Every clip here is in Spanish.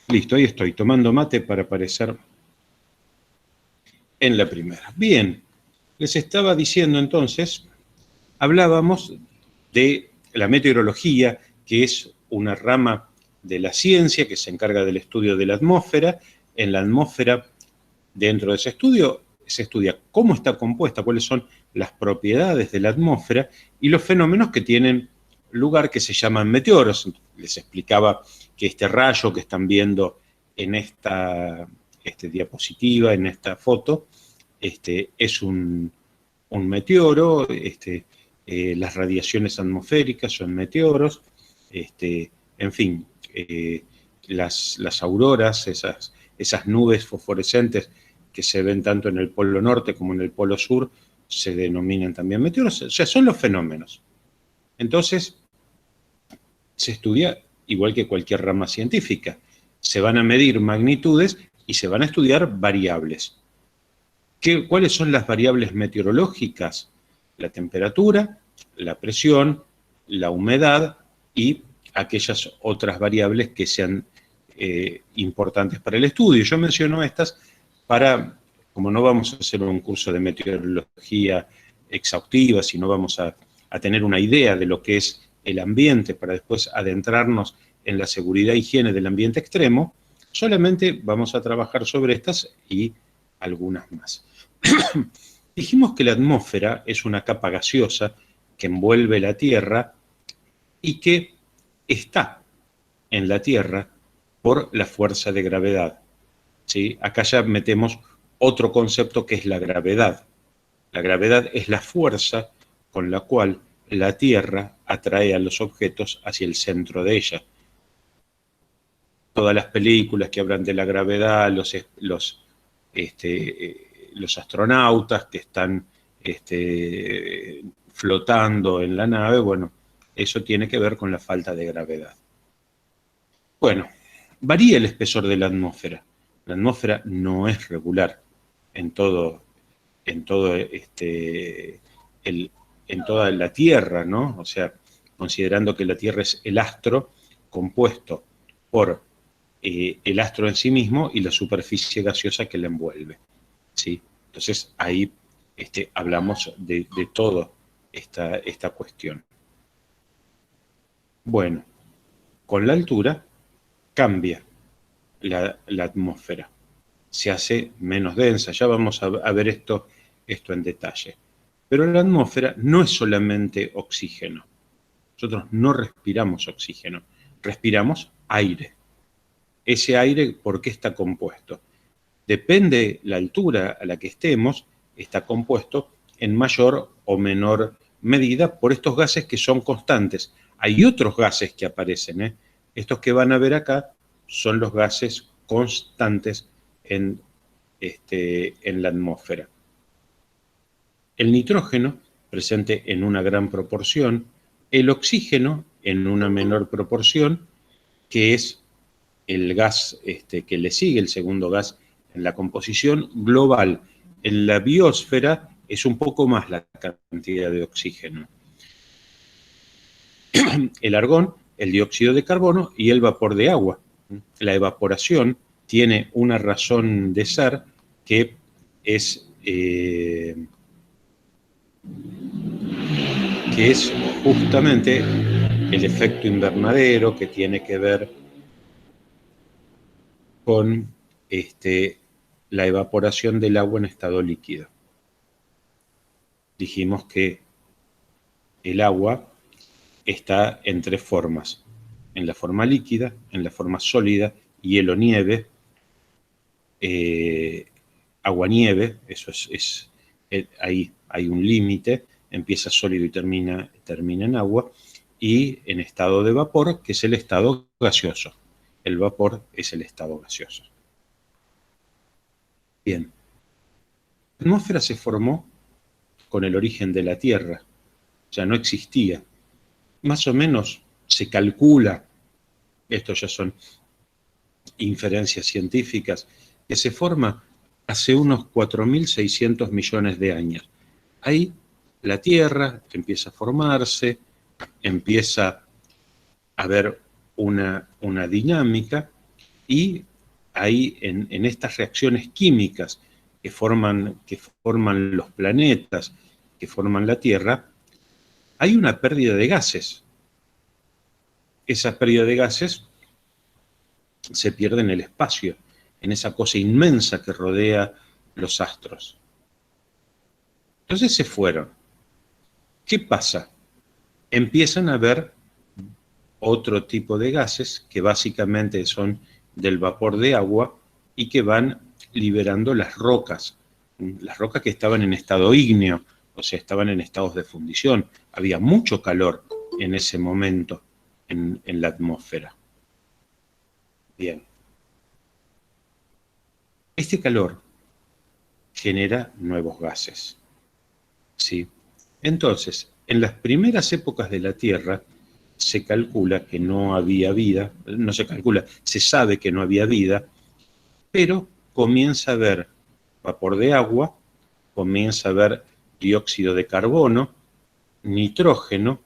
Listo, ahí estoy, tomando mate para aparecer en la primera. Bien, les estaba diciendo entonces, hablábamos de la meteorología, que es una rama de la ciencia que se encarga del estudio de la atmósfera. En la atmósfera, dentro de ese estudio, se estudia cómo está compuesta, cuáles son las propiedades de la atmósfera y los fenómenos que tienen lugar, que se llaman meteoros. Les explicaba que este rayo que están viendo en esta diapositiva, en esta foto, es un meteoro. Las radiaciones atmosféricas son meteoros. En fin, las auroras, esas nubes fosforescentes que se ven tanto en el polo norte como en el polo sur, se denominan también meteoros. O sea, son los fenómenos. Entonces, se estudia igual que cualquier rama científica. Se van a medir magnitudes y se van a estudiar variables. ¿Cuáles son las variables meteorológicas? La temperatura, la presión, la humedad y aquellas otras variables que sean importantes para el estudio. Yo menciono estas para, como no vamos a hacer un curso de meteorología exhaustiva, sino vamos a tener una idea de lo que es el ambiente para después adentrarnos en la seguridad e higiene del ambiente extremo, solamente vamos a trabajar sobre estas y algunas más. Dijimos que la atmósfera es una capa gaseosa que envuelve la Tierra y que está en la Tierra por la fuerza de gravedad. ¿Sí? Acá ya metemos otro concepto que es la gravedad. La gravedad es la fuerza con la cual la Tierra atrae a los objetos hacia el centro de ella. Todas las películas que hablan de la gravedad, los astronautas que están flotando en la nave, bueno, eso tiene que ver con la falta de gravedad. Bueno, varía el espesor de la atmósfera. La atmósfera no es regular en toda la Tierra, ¿no? O sea, considerando que la Tierra es el astro compuesto por el astro en sí mismo y la superficie gaseosa que la envuelve, ¿sí? Entonces ahí hablamos de toda esta cuestión. Bueno, con la altura cambia la atmósfera, se hace menos densa. Ya vamos a ver esto en detalle. Pero la atmósfera no es solamente oxígeno. Nosotros no respiramos oxígeno, respiramos aire. Ese aire, ¿por qué está compuesto? Depende la altura a la que estemos, está compuesto en mayor o menor medida por estos gases que son constantes. Hay otros gases que aparecen, Estos que van a ver acá son los gases constantes en la atmósfera. El nitrógeno, presente en una gran proporción, el oxígeno en una menor proporción, que es el gas que le sigue, el segundo gas en la composición global. En la biosfera es un poco más la cantidad de oxígeno. El argón, el dióxido de carbono y el vapor de agua. La evaporación tiene una razón de ser que es justamente el efecto invernadero, que tiene que ver con la evaporación del agua en estado líquido. Dijimos que el agua está en tres formas: en la forma líquida, en la forma sólida, hielo-nieve, agua-nieve. Eso es ahí hay un límite, empieza sólido y termina en agua, y en estado de vapor, que es el estado gaseoso. El vapor es el estado gaseoso. Bien, la atmósfera se formó con el origen de la Tierra, ya no existía. Más o menos se calcula, estos ya son inferencias científicas, que se forma hace unos 4.600 millones de años. Ahí la Tierra empieza a formarse, empieza a haber una dinámica, Y ahí, en estas reacciones químicas que forman los planetas, que forman la Tierra, hay una pérdida de gases. Esa pérdida de gases se pierde en el espacio, en esa cosa inmensa que rodea los astros. Entonces se fueron. ¿Qué pasa? Empiezan a haber otro tipo de gases que básicamente son del vapor de agua y que van liberando las rocas que estaban en estado ígneo, o sea, estaban en estados de fundición. Había mucho calor en ese momento en la atmósfera. Bien. Este calor genera nuevos gases, ¿sí? Entonces, en las primeras épocas de la Tierra, se calcula que no había vida, no se calcula, se sabe que no había vida, pero comienza a haber vapor de agua, comienza a haber dióxido de carbono, nitrógeno,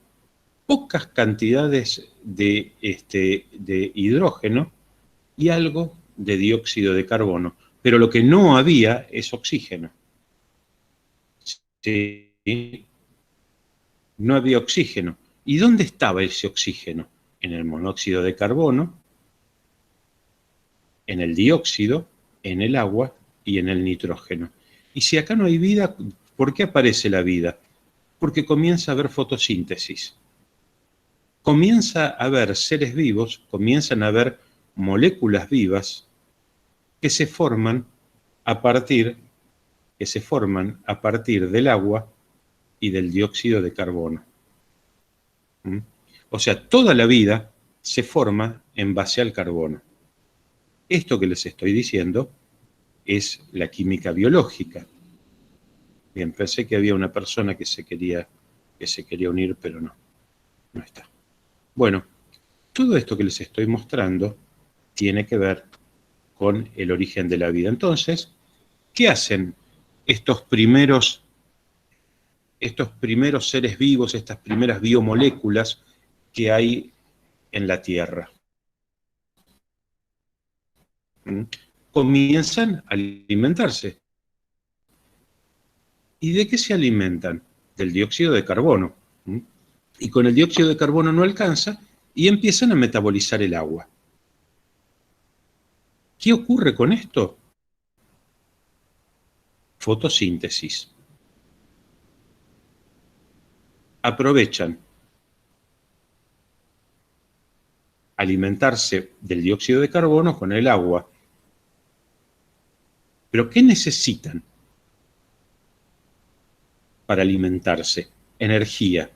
pocas cantidades de hidrógeno y algo de dióxido de carbono. Pero lo que no había es oxígeno. ¿Sí? No había oxígeno. ¿Y dónde estaba ese oxígeno? En el monóxido de carbono, en el dióxido, en el agua y en el nitrógeno. Y si acá no hay vida, ¿por qué aparece la vida? Porque comienza a haber fotosíntesis. Comienza a haber seres vivos, comienzan a haber moléculas vivas que se forman a partir del agua y del dióxido de carbono. O sea, toda la vida se forma en base al carbono. Esto que les estoy diciendo es la química biológica. Bien, pensé que había una persona que se quería unir, pero no está. Bueno, todo esto que les estoy mostrando tiene que ver con el origen de la vida. Entonces, ¿qué hacen estos primeros seres vivos, estas primeras biomoléculas que hay en la Tierra? Comienzan a alimentarse. ¿Y de qué se alimentan? Del dióxido de carbono. Y con el dióxido de carbono no alcanza y empiezan a metabolizar el agua. ¿Qué ocurre con esto? Fotosíntesis. Aprovechan alimentarse del dióxido de carbono con el agua. ¿Pero qué necesitan para alimentarse? Energía.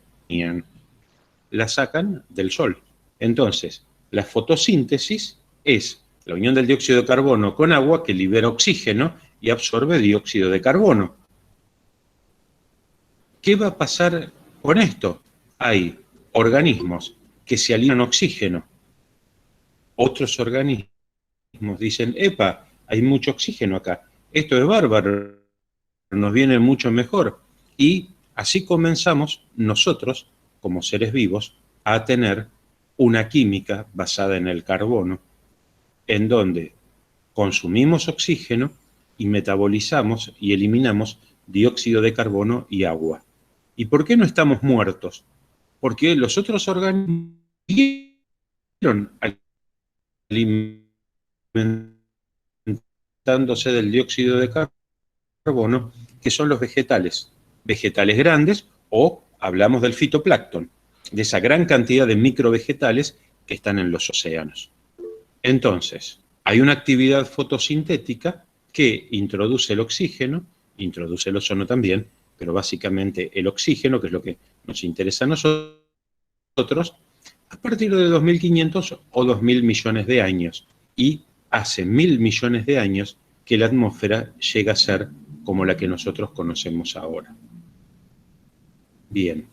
La sacan del sol. Entonces, la fotosíntesis es la unión del dióxido de carbono con agua que libera oxígeno y absorbe dióxido de carbono. ¿Qué va a pasar con esto? Hay organismos que se alimentan oxígeno. Otros organismos dicen, epa, hay mucho oxígeno acá. Esto es bárbaro, nos viene mucho mejor. Y así comenzamos nosotros, como seres vivos, a tener una química basada en el carbono, en donde consumimos oxígeno y metabolizamos y eliminamos dióxido de carbono y agua. ¿Y por qué no estamos muertos? Porque los otros organismos siguieron alimentándose del dióxido de carbono, que son los vegetales grandes, o hablamos del fitoplancton, de esa gran cantidad de microvegetales que están en los océanos. Entonces, hay una actividad fotosintética que introduce el oxígeno, introduce el ozono también, pero básicamente el oxígeno, que es lo que nos interesa a nosotros, a partir de 2.500 o 2.000 millones de años. Y hace 1.000 millones de años que la atmósfera llega a ser como la que nosotros conocemos ahora. Bien.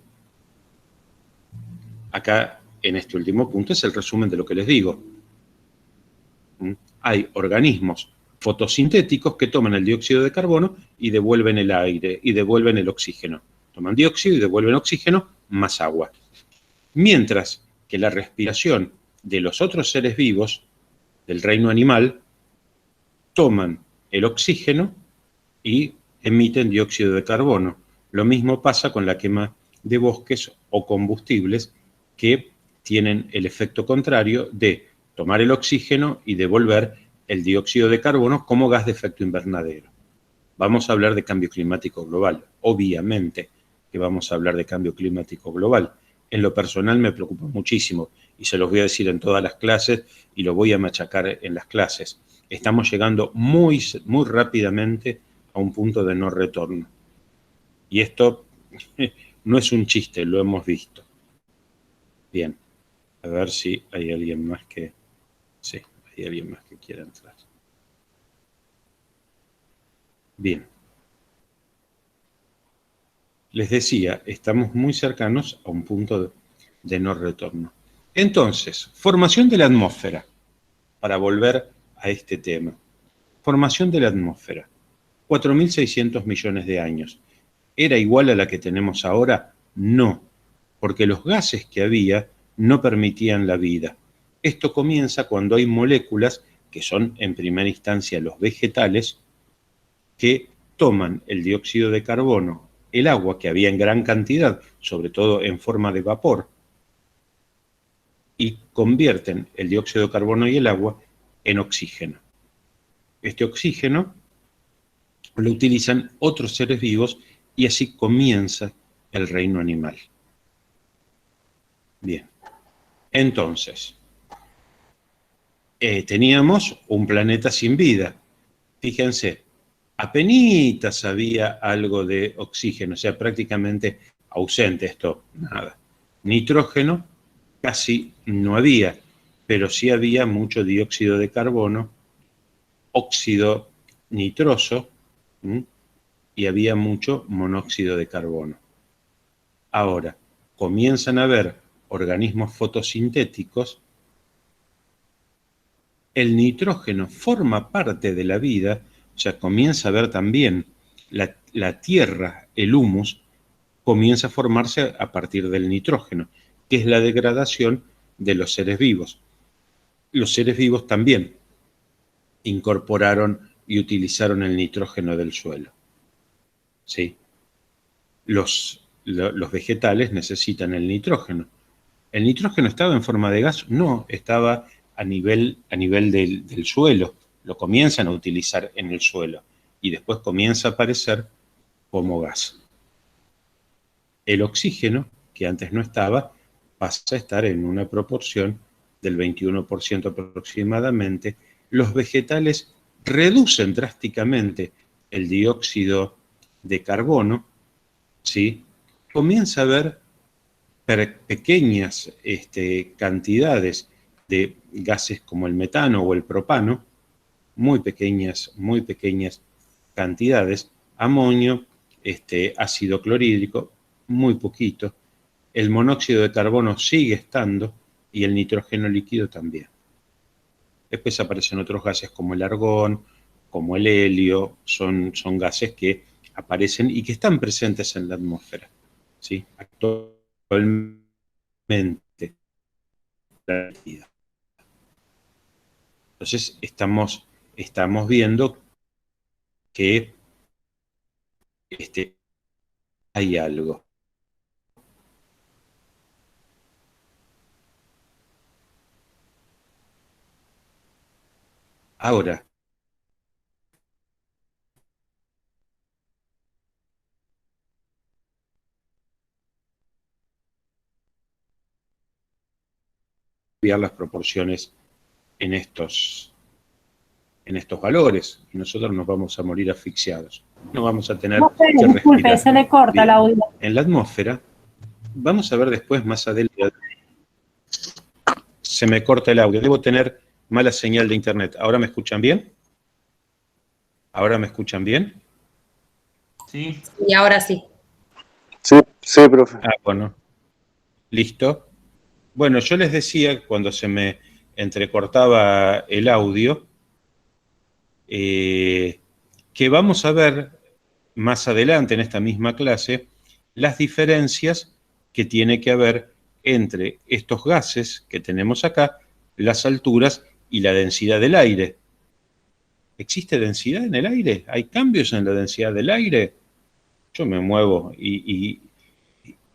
Acá, en este último punto, es el resumen de lo que les digo. Hay organismos fotosintéticos que toman el dióxido de carbono y devuelven el aire, y devuelven el oxígeno. Toman dióxido y devuelven oxígeno más agua. Mientras que la respiración de los otros seres vivos del reino animal toman el oxígeno y emiten dióxido de carbono. Lo mismo pasa con la quema de bosques o combustibles que tienen el efecto contrario de tomar el oxígeno y devolver el dióxido de carbono como gas de efecto invernadero. Vamos a hablar de cambio climático global, obviamente que vamos a hablar de cambio climático global. En lo personal me preocupa muchísimo y se los voy a decir en todas las clases y lo voy a machacar en las clases. Estamos llegando muy rápidamente a un punto de no retorno. Y esto no es un chiste, lo hemos visto. Bien, a ver si hay alguien más que... Sí, hay alguien más que quiera entrar. Bien. Les decía, estamos muy cercanos a un punto de no retorno. Entonces, formación de la atmósfera, para volver a este tema. Formación de la atmósfera, 4.600 millones de años. ¿Era igual a la que tenemos ahora? No, porque los gases que había no permitían la vida. Esto comienza cuando hay moléculas, que son en primera instancia los vegetales, que toman el dióxido de carbono, el agua que había en gran cantidad, sobre todo en forma de vapor, y convierten el dióxido de carbono y el agua en oxígeno. Este oxígeno lo utilizan otros seres vivos y así comienza el reino animal. Bien, entonces, teníamos un planeta sin vida. Fíjense, apenitas había algo de oxígeno, o sea, prácticamente ausente esto, nada. Nitrógeno casi no había, pero sí había mucho dióxido de carbono, óxido nitroso, y había mucho monóxido de carbono. Ahora, comienzan a haber organismos fotosintéticos, el nitrógeno forma parte de la vida, o sea, comienza a haber también la tierra, el humus, comienza a formarse a partir del nitrógeno, que es la degradación de los seres vivos. Los seres vivos también incorporaron y utilizaron el nitrógeno del suelo. ¿Sí? Los vegetales necesitan el nitrógeno. ¿El nitrógeno estaba en forma de gas? No, estaba a nivel del suelo. Lo comienzan a utilizar en el suelo y después comienza a aparecer como gas. El oxígeno, que antes no estaba, pasa a estar en una proporción del 21% aproximadamente. Los vegetales reducen drásticamente el dióxido de carbono, ¿sí? Comienza a haber pequeñas cantidades de gases como el metano o el propano, muy pequeñas cantidades, amonio, ácido clorhídrico, muy poquito, el monóxido de carbono sigue estando y el nitrógeno líquido también. Después aparecen otros gases como el argón, como el helio, son gases que aparecen y que están presentes en la atmósfera, ¿sí? Actualmente. Entonces estamos viendo que hay algo. Ahora, cambiar las proporciones en estos valores y nosotros nos vamos a morir asfixiados. No vamos a tener que respirar. Se le corta el audio. En la atmósfera, vamos a ver después más adelante. Se me corta el audio. Debo tener mala señal de internet. ¿Ahora me escuchan bien? ¿Ahora me escuchan bien? Sí. Y ahora sí. Sí, profe. Ah, bueno. Listo. Bueno, yo les decía, cuando se me entrecortaba el audio, que vamos a ver más adelante en esta misma clase las diferencias que tiene que haber entre estos gases que tenemos acá, las alturas y la densidad del aire. ¿Existe densidad en el aire? ¿Hay cambios en la densidad del aire? Yo me muevo y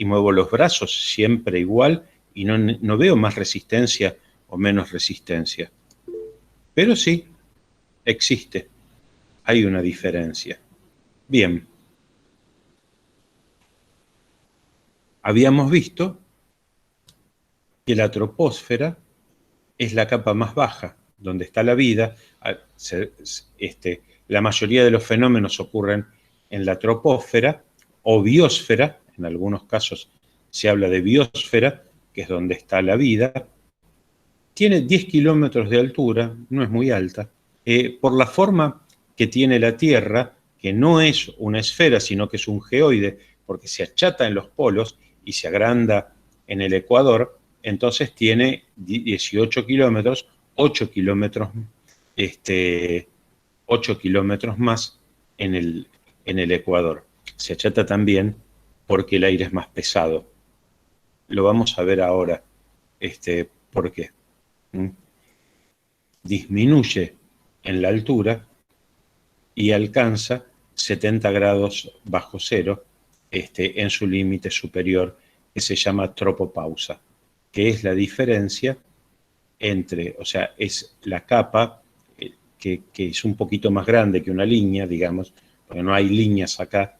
muevo los brazos siempre igual y no veo más resistencia o menos resistencia. Pero sí, existe. Hay una diferencia. Bien. Habíamos visto que la troposfera es la capa más baja, donde está la vida. La mayoría de los fenómenos ocurren en la troposfera o biosfera. En algunos casos se habla de biosfera, que es donde está la vida. Tiene 10 kilómetros de altura, no es muy alta. Por la forma que tiene la Tierra, que no es una esfera, sino que es un geoide, porque se achata en los polos y se agranda en el ecuador, entonces tiene 18 kilómetros, 8 kilómetros, 8 kilómetros más en el ecuador. Se achata también porque el aire es más pesado. Lo vamos a ver ahora, por qué. Disminuye en la altura y alcanza 70 grados bajo cero en su límite superior, que se llama tropopausa, que es la diferencia entre, o sea, es la capa que es un poquito más grande que una línea, digamos, porque no hay líneas acá,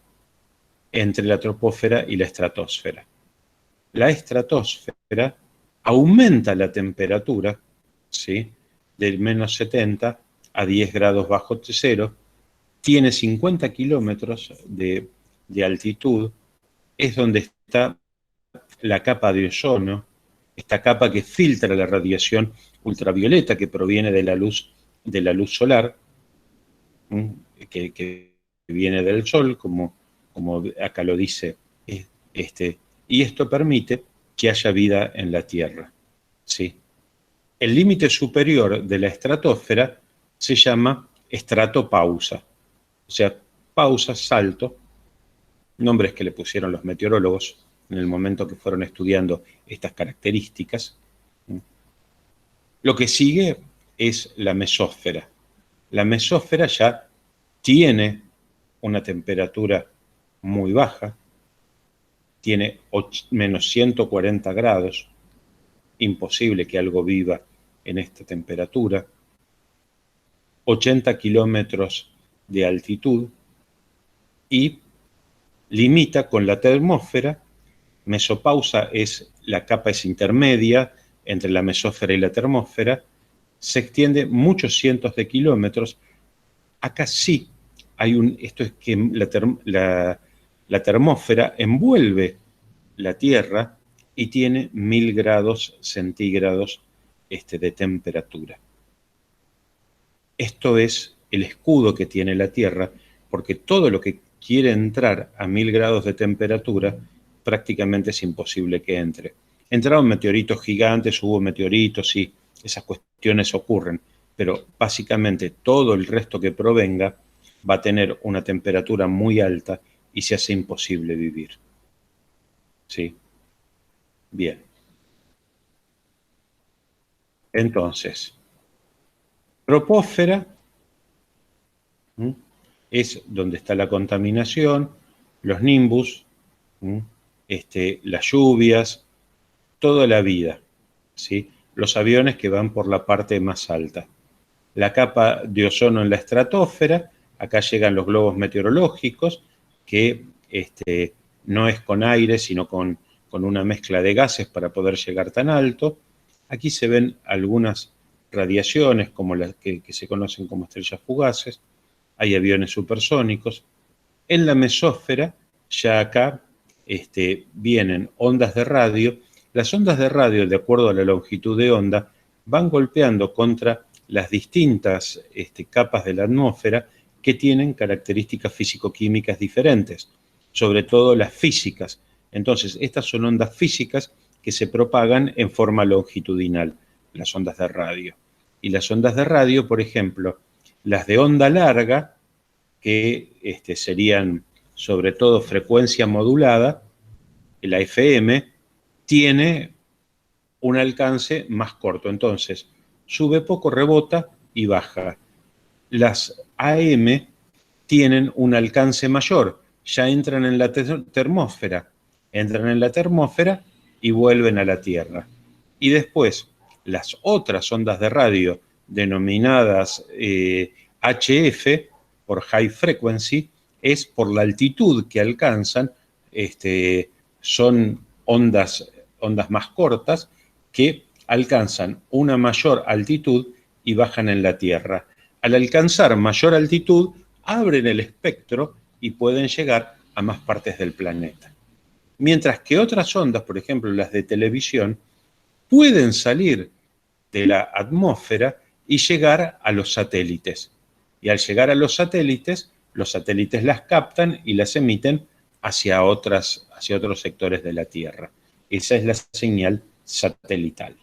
entre la troposfera y la estratosfera. La estratosfera aumenta la temperatura, ¿sí?, del menos 70 a 10 grados bajo cero, tiene 50 kilómetros de altitud, es donde está la capa de ozono, esta capa que filtra la radiación ultravioleta que proviene de la luz solar, que viene del Sol, como acá lo dice, y esto permite que haya vida en la Tierra, ¿sí? El límite superior de la estratosfera se llama estratopausa, o sea, pausa, salto, nombres que le pusieron los meteorólogos en el momento que fueron estudiando estas características. Lo que sigue es la mesósfera. La mesósfera ya tiene una temperatura muy baja, tiene menos 140 grados, imposible que algo viva en esta temperatura, 80 kilómetros de altitud y limita con la termósfera. Mesopausa es la capa intermedia entre la mesósfera y la termósfera, se extiende muchos cientos de kilómetros. Acá sí hay esto es que la termósfera envuelve la Tierra y tiene 1000 grados centígrados de temperatura. Esto es el escudo que tiene la Tierra, porque todo lo que quiere entrar a 1000 grados de temperatura prácticamente es imposible que entre. Entraron meteoritos gigantes, hubo meteoritos, sí, esas cuestiones ocurren, pero básicamente todo el resto que provenga va a tener una temperatura muy alta y se hace imposible vivir. ¿Sí? Bien. Entonces, troposfera es donde está la contaminación, los nimbus, las lluvias, toda la vida, ¿sí? Los aviones que van por la parte más alta. La capa de ozono en la estratosfera, acá llegan los globos meteorológicos, que no es con aire, sino con una mezcla de gases para poder llegar tan alto. Aquí se ven algunas radiaciones, como las que se conocen como estrellas fugaces. Hay aviones supersónicos. En la mesósfera, ya acá vienen ondas de radio. Las ondas de radio, de acuerdo a la longitud de onda, van golpeando contra las distintas capas de la atmósfera que tienen características físico-químicas diferentes, sobre todo las físicas. Entonces, estas son ondas físicas que se propagan en forma longitudinal, las ondas de radio. Y las ondas de radio, por ejemplo, las de onda larga, que serían sobre todo frecuencia modulada, la FM, tiene un alcance más corto. Entonces, sube poco, rebota y baja. Las AM tienen un alcance mayor, ya entran en la termósfera, y vuelven a la Tierra. Y después, las otras ondas de radio, denominadas HF, por High Frequency, es por la altitud que alcanzan, son ondas más cortas que alcanzan una mayor altitud y bajan en la Tierra. Al alcanzar mayor altitud, abren el espectro y pueden llegar a más partes del planeta. Mientras que otras ondas, por ejemplo las de televisión, pueden salir de la atmósfera y llegar a los satélites. Y al llegar a los satélites las captan y las emiten hacia otros sectores de la Tierra. Esa es la señal satelital.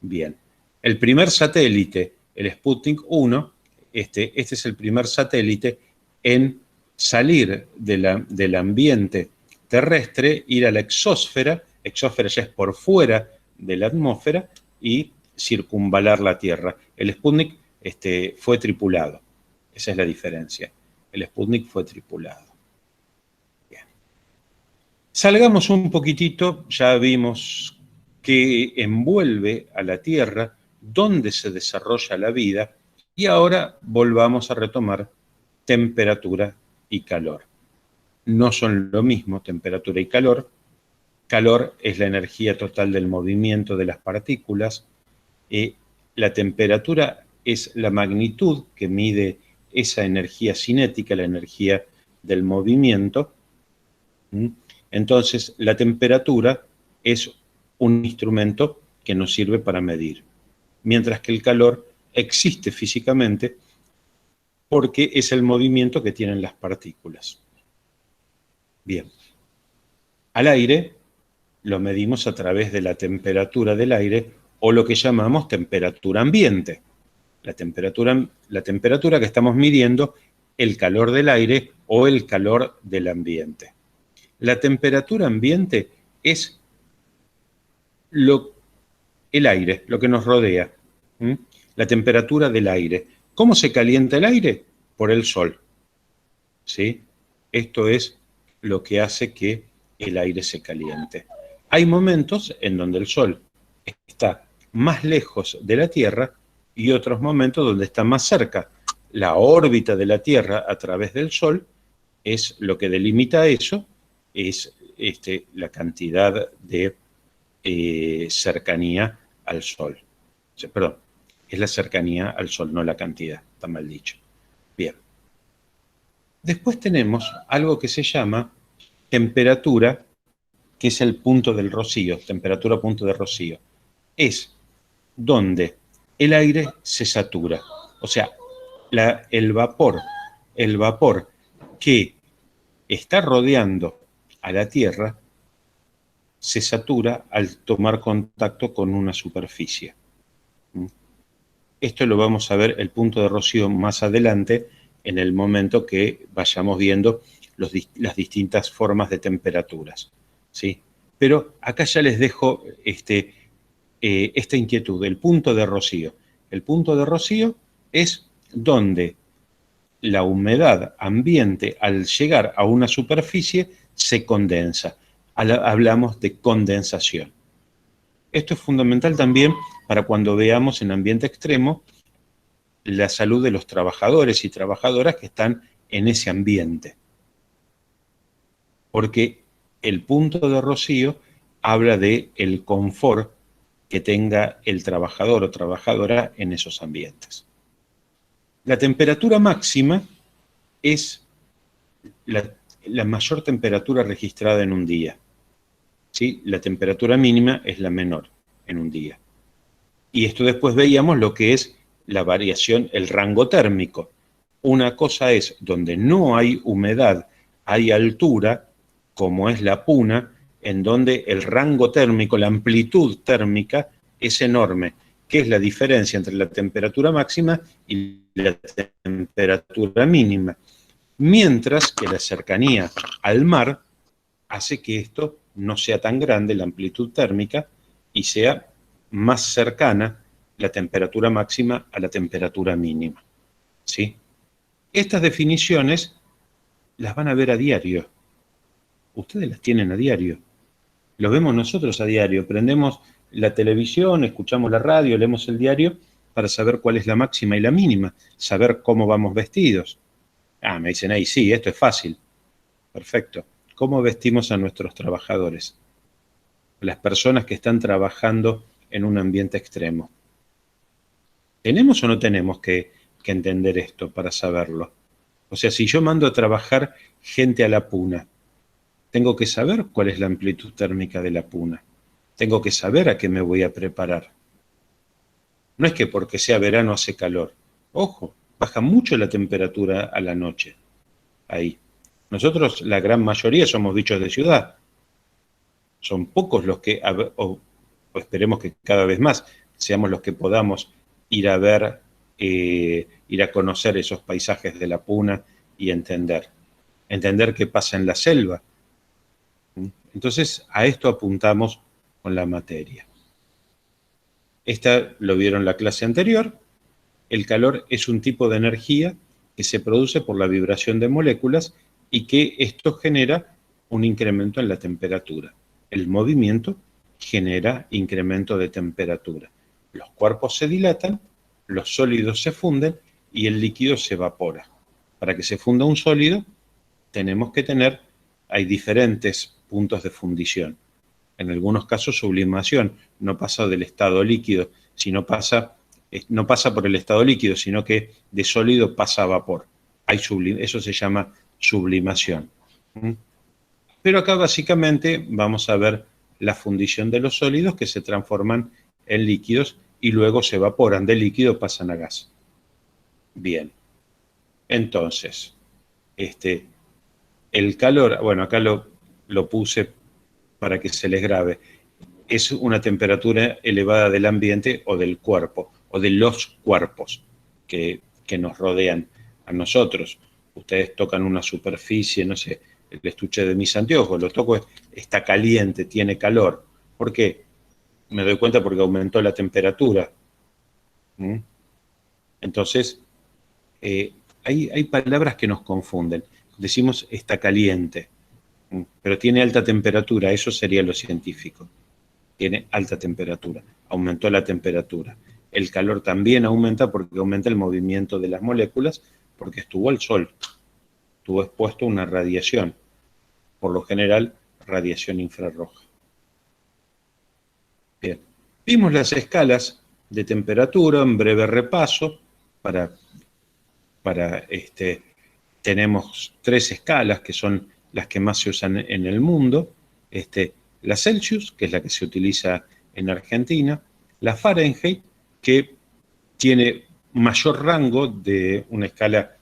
Bien. El primer satélite, el Sputnik 1, este es el primer satélite en salir del ambiente terrestre, ir a la exósfera ya es por fuera de la atmósfera, y circunvalar la Tierra. El Sputnik fue tripulado. Esa es la diferencia. El Sputnik fue tripulado. Bien. Salgamos un poquitito, ya vimos que envuelve a la Tierra, dónde se desarrolla la vida, y ahora volvamos a retomar temperatura y calor. No son lo mismo temperatura y calor. Calor es la energía total del movimiento de las partículas. La temperatura es la magnitud que mide esa energía cinética, la energía del movimiento. Entonces, la temperatura es un instrumento que nos sirve para medir, mientras que el calor existe físicamente porque es el movimiento que tienen las partículas. Bien. Al aire lo medimos a través de la temperatura del aire, o lo que llamamos temperatura ambiente. La temperatura que estamos midiendo, el calor del aire o el calor del ambiente. La temperatura ambiente es el aire, lo que nos rodea. La temperatura del aire. ¿Cómo se calienta el aire? Por el sol. ¿Sí? Esto es lo que hace que el aire se caliente. Hay momentos en donde el sol está más lejos de la Tierra y otros momentos donde está más cerca. La órbita de la Tierra a través del sol es lo que delimita eso, es la cantidad de cercanía al sol. Perdón, es la cercanía al sol, no la cantidad, está mal dicho. Bien. Después tenemos algo que se llama temperatura, que es el punto del rocío, temperatura punto de rocío. Es donde el aire se satura. O sea, el vapor que está rodeando a la Tierra se satura al tomar contacto con una superficie. Esto lo vamos a ver, el punto de rocío, más adelante, en el momento que vayamos viendo las distintas formas de temperaturas. ¿Sí? Pero acá ya les dejo esta inquietud, el punto de rocío. El punto de rocío es donde la humedad ambiente, al llegar a una superficie, se condensa. Hablamos de condensación. Esto es fundamental también para cuando veamos en ambiente extremo la salud de los trabajadores y trabajadoras que están en ese ambiente. Porque el punto de rocío habla de el confort que tenga el trabajador o trabajadora en esos ambientes. La temperatura máxima es la mayor temperatura registrada en un día. ¿Sí? La temperatura mínima es la menor en un día. Y esto después veíamos lo que es la variación, el rango térmico. Una cosa es donde no hay humedad, hay altura, como es la Puna, en donde el rango térmico, la amplitud térmica es enorme. ¿Qué es la diferencia entre la temperatura máxima y la temperatura mínima? Mientras que la cercanía al mar hace que esto no sea tan grande, la amplitud térmica, y sea más cercana la temperatura máxima a la temperatura mínima. ¿Sí? Estas definiciones las van a ver a diario. Ustedes las tienen a diario. Lo vemos nosotros a diario. Prendemos la televisión, escuchamos la radio, leemos el diario para saber cuál es la máxima y la mínima, saber cómo vamos vestidos. Ah, me dicen ahí, sí, esto es fácil. Perfecto. ¿Cómo vestimos a nuestros trabajadores? Las personas que están trabajando en un ambiente extremo. ¿Tenemos o no tenemos que entender esto para saberlo? O sea, si yo mando a trabajar gente a la puna, tengo que saber cuál es la amplitud térmica de la puna. Tengo que saber a qué me voy a preparar. No es que porque sea verano hace calor. Ojo, baja mucho la temperatura a la noche. Ahí. Nosotros, la gran mayoría, somos bichos de ciudad. Son pocos los que, o esperemos que cada vez más, seamos los que podamos ir a ver, ir a conocer esos paisajes de la puna y entender qué pasa en la selva. Entonces, a esto apuntamos con la materia. Esta lo vieron en la clase anterior. El calor es un tipo de energía que se produce por la vibración de moléculas y que esto genera un incremento en la temperatura. El movimiento genera incremento de temperatura. Los cuerpos se dilatan, los sólidos se funden y el líquido se evapora. Para que se funda un sólido, hay diferentes puntos de fundición. En algunos casos sublimación, no pasa del estado líquido, no pasa por el estado líquido, sino que de sólido pasa a vapor. Eso se llama sublimación. Pero acá básicamente vamos a ver la fundición de los sólidos que se transforman en líquidos y luego se evaporan. De líquido pasan a gas. Bien. Entonces, el calor, bueno, acá lo puse para que se les grabe, es una temperatura elevada del ambiente o del cuerpo, o de los cuerpos que nos rodean a nosotros. Ustedes tocan una superficie, no sé, el estuche de mis anteojos, lo toco, está caliente, tiene calor. ¿Por qué? Me doy cuenta porque aumentó la temperatura. Entonces, hay palabras que nos confunden. Decimos está caliente, pero tiene alta temperatura, eso sería lo científico. Tiene alta temperatura, aumentó la temperatura. El calor también aumenta porque aumenta el movimiento de las moléculas, porque estuvo al sol, estuvo expuesto a una radiación, por lo general radiación infrarroja. Bien, vimos las escalas de temperatura, en breve repaso, tenemos 3 escalas que son las que más se usan en el mundo, la Celsius, que es la que se utiliza en Argentina, la Fahrenheit, que tiene mayor rango, de una escala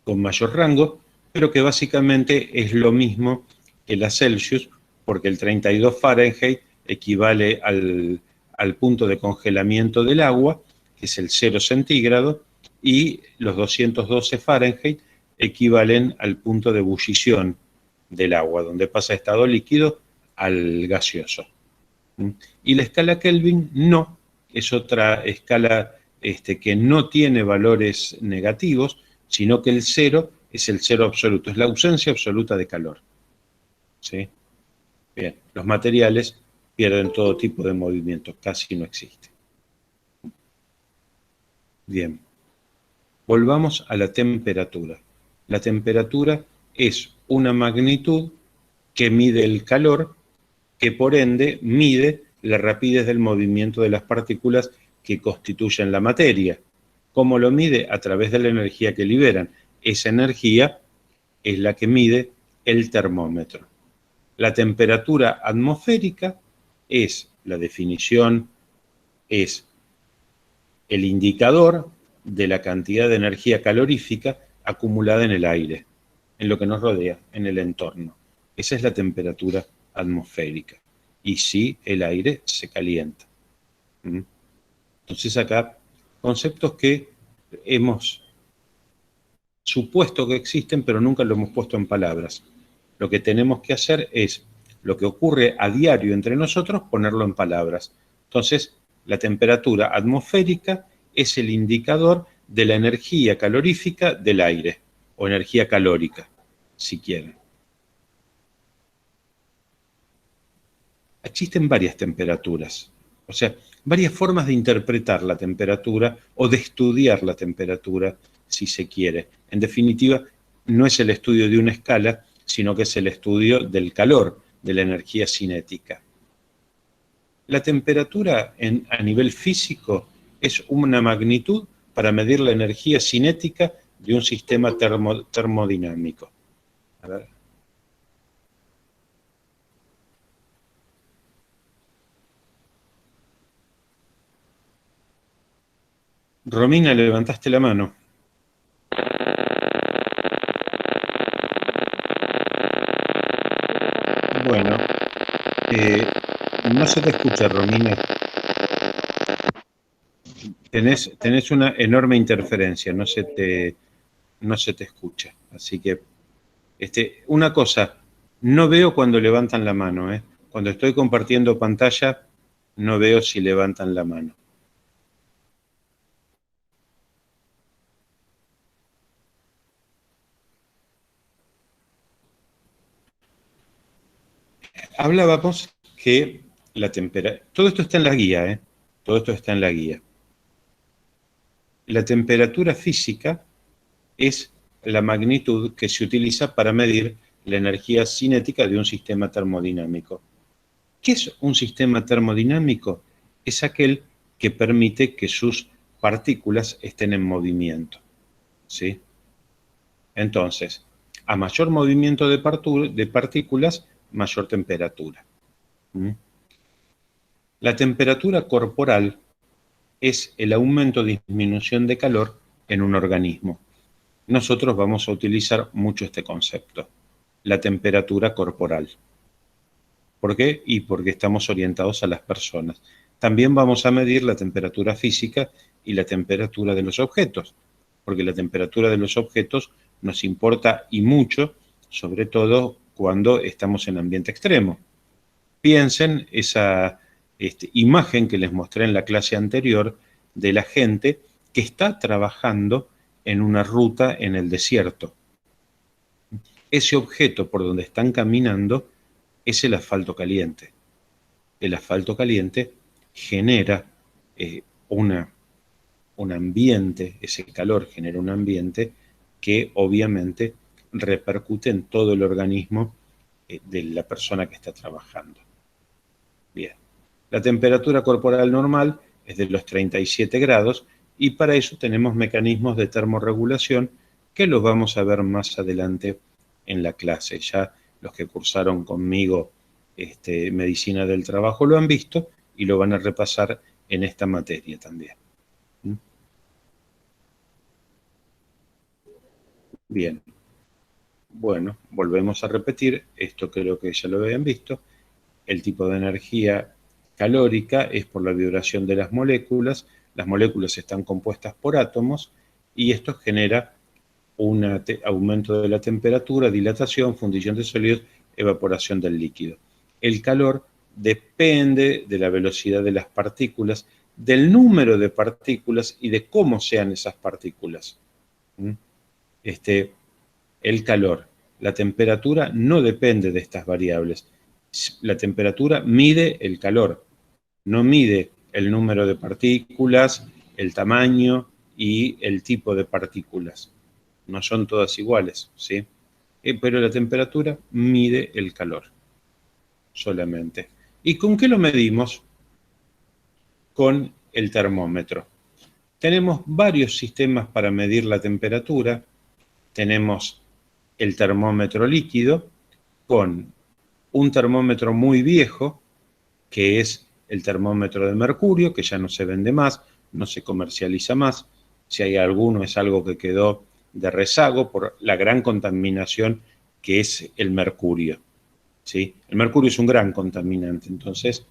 con mayor rango, pero que básicamente es lo mismo que la Celsius, porque el 32 Fahrenheit equivale al punto de congelamiento del agua, que es el 0 centígrado, y los 212 Fahrenheit equivalen al punto de ebullición del agua, donde pasa de estado líquido al gaseoso. Y la escala Kelvin no, es otra escala que no tiene valores negativos, sino que el 0 es el 0 absoluto, es la ausencia absoluta de calor. ¿Sí? Bien, los materiales pierden todo tipo de movimiento, casi no existe. Bien, volvamos a la temperatura. La temperatura es una magnitud que mide el calor, que por ende mide la rapidez del movimiento de las partículas que constituyen la materia. ¿Cómo lo mide? A través de la energía que liberan. Esa energía es la que mide el termómetro. La temperatura atmosférica es, la definición es el indicador de la cantidad de energía calorífica acumulada en el aire, en lo que nos rodea, en el entorno. Esa es la temperatura atmosférica. Y sí, el aire se calienta. Entonces acá, conceptos que hemos supuesto que existen, pero nunca lo hemos puesto en palabras. Lo que tenemos que hacer es, lo que ocurre a diario entre nosotros, ponerlo en palabras. Entonces, La temperatura atmosférica es el indicador de la energía calorífica del aire, o energía calórica, si quieren. Existen varias temperaturas, o sea, varias formas de interpretar la temperatura o de estudiar la temperatura, si se quiere. En definitiva, no es el estudio de una escala, sino que es el estudio del calor, de la energía cinética. La temperatura a nivel físico es una magnitud para medir la energía cinética de un sistema termodinámico. A ver. Romina, levantaste la mano. Bueno, no se te escucha, Romina. Tenés una enorme interferencia, no se te escucha. Así que, una cosa, no veo cuando levantan la mano, ¿eh? Cuando estoy compartiendo pantalla, no veo si levantan la mano. Hablábamos que la temperatura... Todo esto está en la guía, ¿eh? Todo esto está en la guía. La temperatura física es la magnitud que se utiliza para medir la energía cinética de un sistema termodinámico. ¿Qué es un sistema termodinámico? Es aquel que permite que sus partículas estén en movimiento, ¿sí? Entonces, a mayor movimiento de partículas, mayor temperatura. La temperatura corporal es el aumento o disminución de calor en un organismo. Nosotros vamos a utilizar mucho este concepto, la temperatura corporal. ¿Por qué? Y porque estamos orientados a las personas. También vamos a medir la temperatura física y la temperatura de los objetos, porque la temperatura de los objetos nos importa y mucho, sobre todo cuando estamos en ambiente extremo. Piensen esa imagen que les mostré en la clase anterior de la gente que está trabajando en una ruta en el desierto. Ese objeto por donde están caminando es el asfalto caliente. El asfalto caliente genera un ambiente, ese calor genera un ambiente que obviamente repercute en todo el organismo de la persona que está trabajando. Bien, la temperatura corporal normal es de los 37 grados y para eso tenemos mecanismos de termorregulación que los vamos a ver más adelante en la clase. Ya los que cursaron conmigo medicina del trabajo lo han visto y lo van a repasar en esta materia también. Bien, bueno, volvemos a repetir, esto creo que ya lo habían visto, el tipo de energía calórica es por la vibración de las moléculas están compuestas por átomos y esto genera un aumento de la temperatura, dilatación, fundición de sólidos, evaporación del líquido. El calor depende de la velocidad de las partículas, del número de partículas y de cómo sean esas partículas. El calor, la temperatura no depende de estas variables. La temperatura mide el calor, no mide el número de partículas, el tamaño y el tipo de partículas. No son todas iguales, ¿sí? Pero la temperatura mide el calor solamente. ¿Y con qué lo medimos? Con el termómetro. Tenemos varios sistemas para medir la temperatura. Tenemos el termómetro líquido con un termómetro muy viejo, que es el termómetro de mercurio, que ya no se vende más, no se comercializa más. Si hay alguno, es algo que quedó de rezago por la gran contaminación que es el mercurio, ¿sí? El mercurio es un gran contaminante, entonces,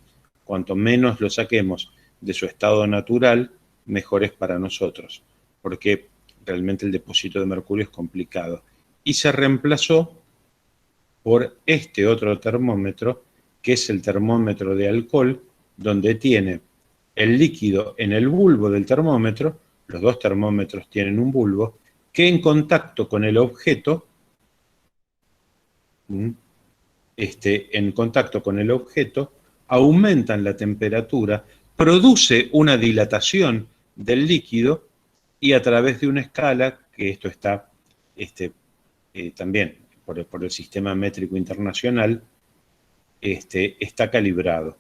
cuanto menos lo saquemos de su estado natural, mejor es para nosotros, porque realmente el depósito de mercurio es complicado. Y se reemplazó por este otro termómetro, que es el termómetro de alcohol, donde tiene el líquido en el bulbo del termómetro, los dos termómetros tienen un bulbo, que en contacto con el objeto, en contacto con el objeto, aumentan la temperatura, produce una dilatación del líquido y a través de una escala, que esto está también por el sistema métrico internacional, está calibrado,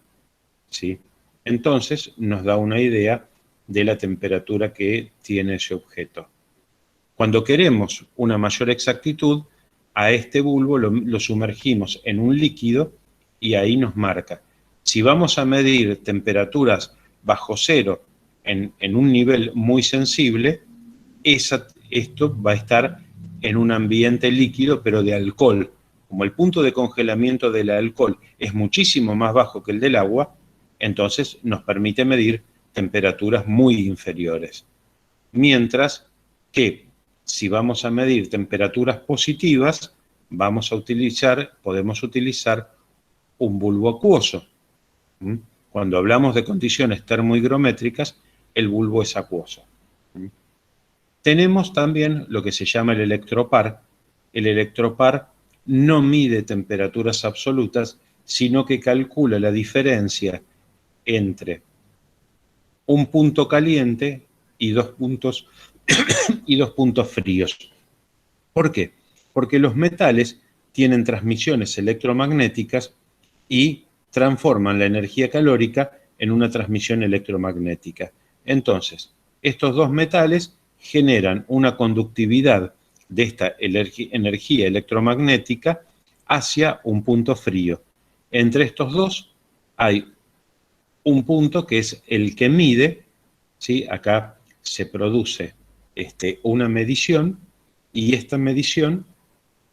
¿sí? Entonces nos da una idea de la temperatura que tiene ese objeto. Cuando queremos una mayor exactitud, a este bulbo lo sumergimos en un líquido y ahí nos marca. Si vamos a medir temperaturas bajo cero en un nivel muy sensible, esto va a estar en un ambiente líquido, pero de alcohol. Como el punto de congelamiento del alcohol es muchísimo más bajo que el del agua, entonces nos permite medir temperaturas muy inferiores. Mientras que si vamos a medir temperaturas positivas, podemos utilizar un bulbo acuoso. Cuando hablamos de condiciones termohigrométricas, el bulbo es acuoso. Tenemos también lo que se llama el electropar. El electropar no mide temperaturas absolutas, sino que calcula la diferencia entre un punto caliente y dos puntos fríos. ¿Por qué? Porque los metales tienen transmisiones electromagnéticas y transforman la energía calórica en una transmisión electromagnética. Entonces, estos dos metales generan una conductividad de esta energía electromagnética hacia un punto frío. Entre estos dos hay un punto que es el que mide, ¿sí? Acá se produce una medición y esta medición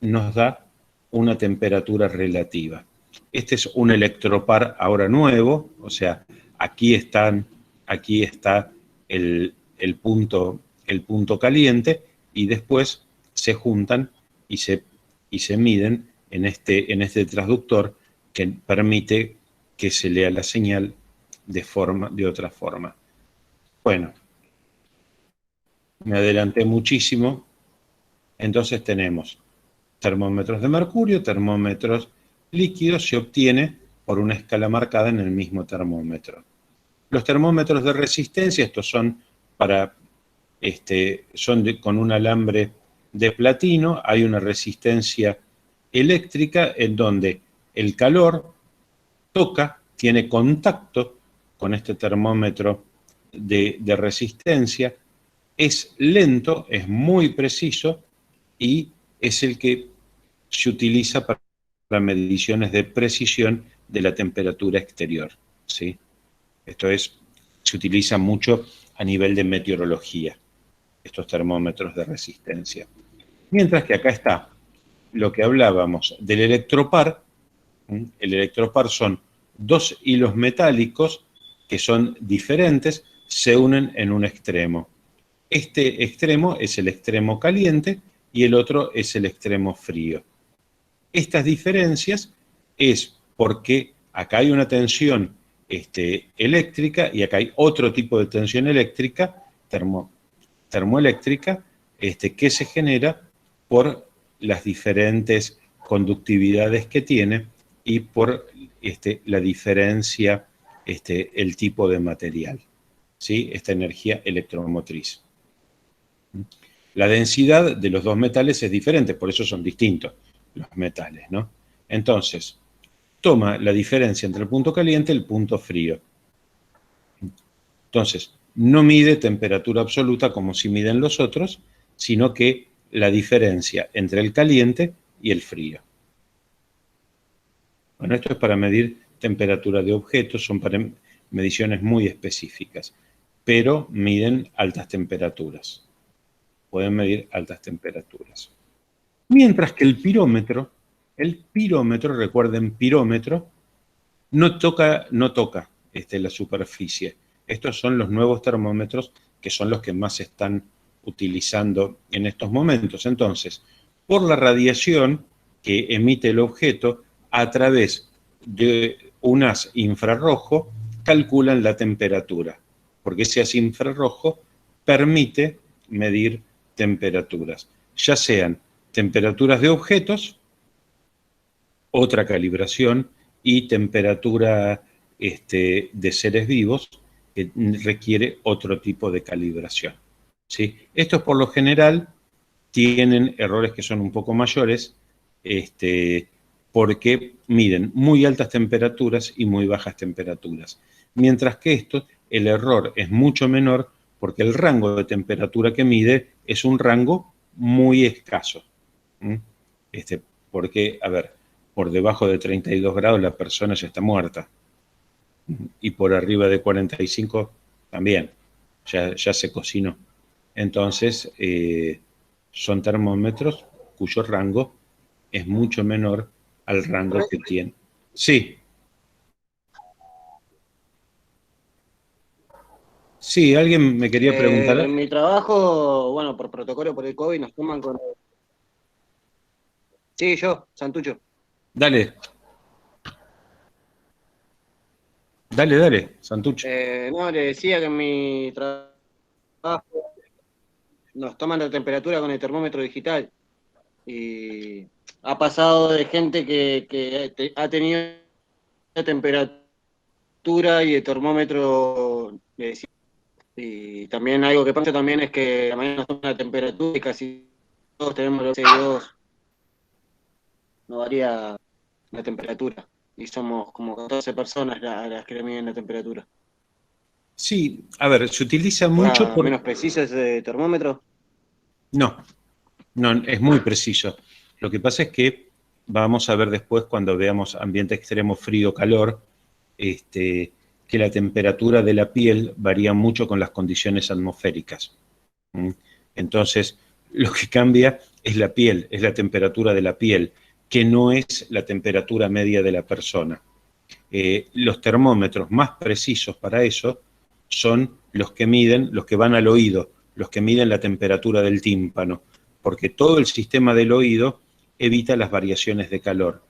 nos da una temperatura relativa. Este es un electropar ahora nuevo, o sea, aquí está el punto caliente y después se juntan y se miden en este transductor que permite que se lea la señal de otra forma. Bueno, me adelanté muchísimo. Entonces tenemos termómetros de mercurio, termómetros líquidos, se obtiene por una escala marcada en el mismo termómetro. Los termómetros de resistencia, estos son con un alambre de platino, hay una resistencia eléctrica en donde el calor tiene contacto con este termómetro de resistencia, es lento, es muy preciso y es el que se utiliza para mediciones de precisión de la temperatura exterior, ¿sí? Se utiliza mucho a nivel de meteorología, estos termómetros de resistencia. Mientras que acá está lo que hablábamos del electropar. El electropar son dos hilos metálicos que son diferentes, se unen en un extremo. Este extremo es el extremo caliente y el otro es el extremo frío. Estas diferencias es porque acá hay una tensión eléctrica y acá hay otro tipo de tensión eléctrica, termoeléctrica, que se genera por las diferentes conductividades que tiene y por la diferencia, el tipo de material, ¿sí? Esta energía electromotriz. La densidad de los dos metales es diferente, por eso son distintos los metales, ¿no? Entonces, toma la diferencia entre el punto caliente y el punto frío. Entonces, no mide temperatura absoluta como si miden los otros, sino que la diferencia entre el caliente y el frío. Bueno, esto es para medir temperatura de objetos, son para mediciones muy específicas, pero miden altas temperaturas. Pueden medir altas temperaturas. Mientras que el pirómetro, recuerden, pirómetro, no toca la superficie. Estos son los nuevos termómetros que son los que más se están utilizando en estos momentos. Entonces, por la radiación que emite el objeto a través de un haz infrarrojo, calculan la temperatura, porque ese haz infrarrojo permite medir temperaturas, ya sean temperaturas de objetos, otra calibración, y temperatura de seres vivos, que requiere otro tipo de calibración, ¿sí? Estos por lo general tienen errores que son un poco mayores, porque miden muy altas temperaturas y muy bajas temperaturas. Mientras que esto, el error es mucho menor porque el rango de temperatura que mide es un rango muy escaso. Porque, a ver, por debajo de 32 grados la persona ya está muerta. Y por arriba de 45 también, ya se cocinó. Entonces, son termómetros cuyo rango es mucho menor al rango que tiene. Sí. Sí, alguien me quería preguntar. En mi trabajo, bueno, por protocolo por el COVID nos toman con... Sí, yo, Santucho. Dale. Dale, Santucho. No, le decía que en mi trabajo nos toman la temperatura con el termómetro digital. Y ha pasado de gente que ha tenido temperatura y el termómetro le decía. Y también algo que pasa también es que la mañana nos toman la temperatura y casi todos tenemos los 62. No varía la temperatura. Y somos como 14 personas las que le miden la temperatura. Sí, a ver, se utiliza mucho por... ¿Menos preciso ese termómetro? No, es muy preciso. Lo que pasa es que vamos a ver después, cuando veamos ambiente extremo, frío, calor, que la temperatura de la piel varía mucho con las condiciones atmosféricas. Entonces, lo que cambia es la piel, es la temperatura de la piel, que no es la temperatura media de la persona. Los termómetros más precisos para eso son los que miden, los que van al oído, los que miden la temperatura del tímpano, porque todo el sistema del oído evita las variaciones de calor.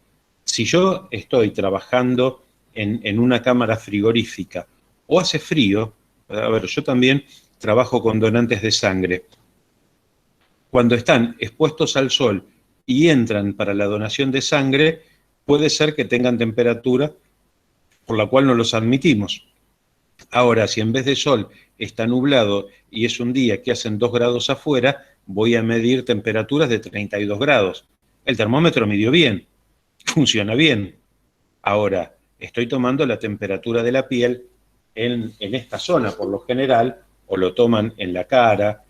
Si yo estoy trabajando en una cámara frigorífica o hace frío, a ver, yo también trabajo con donantes de sangre. Cuando están expuestos al sol y entran para la donación de sangre, puede ser que tengan temperatura por la cual no los admitimos. Ahora, si en vez de sol está nublado y es un día que hacen 2 grados afuera, voy a medir temperaturas de 32 grados. El termómetro midió bien, funciona bien. Ahora, estoy tomando la temperatura de la piel en esta zona, por lo general, o lo toman en la cara,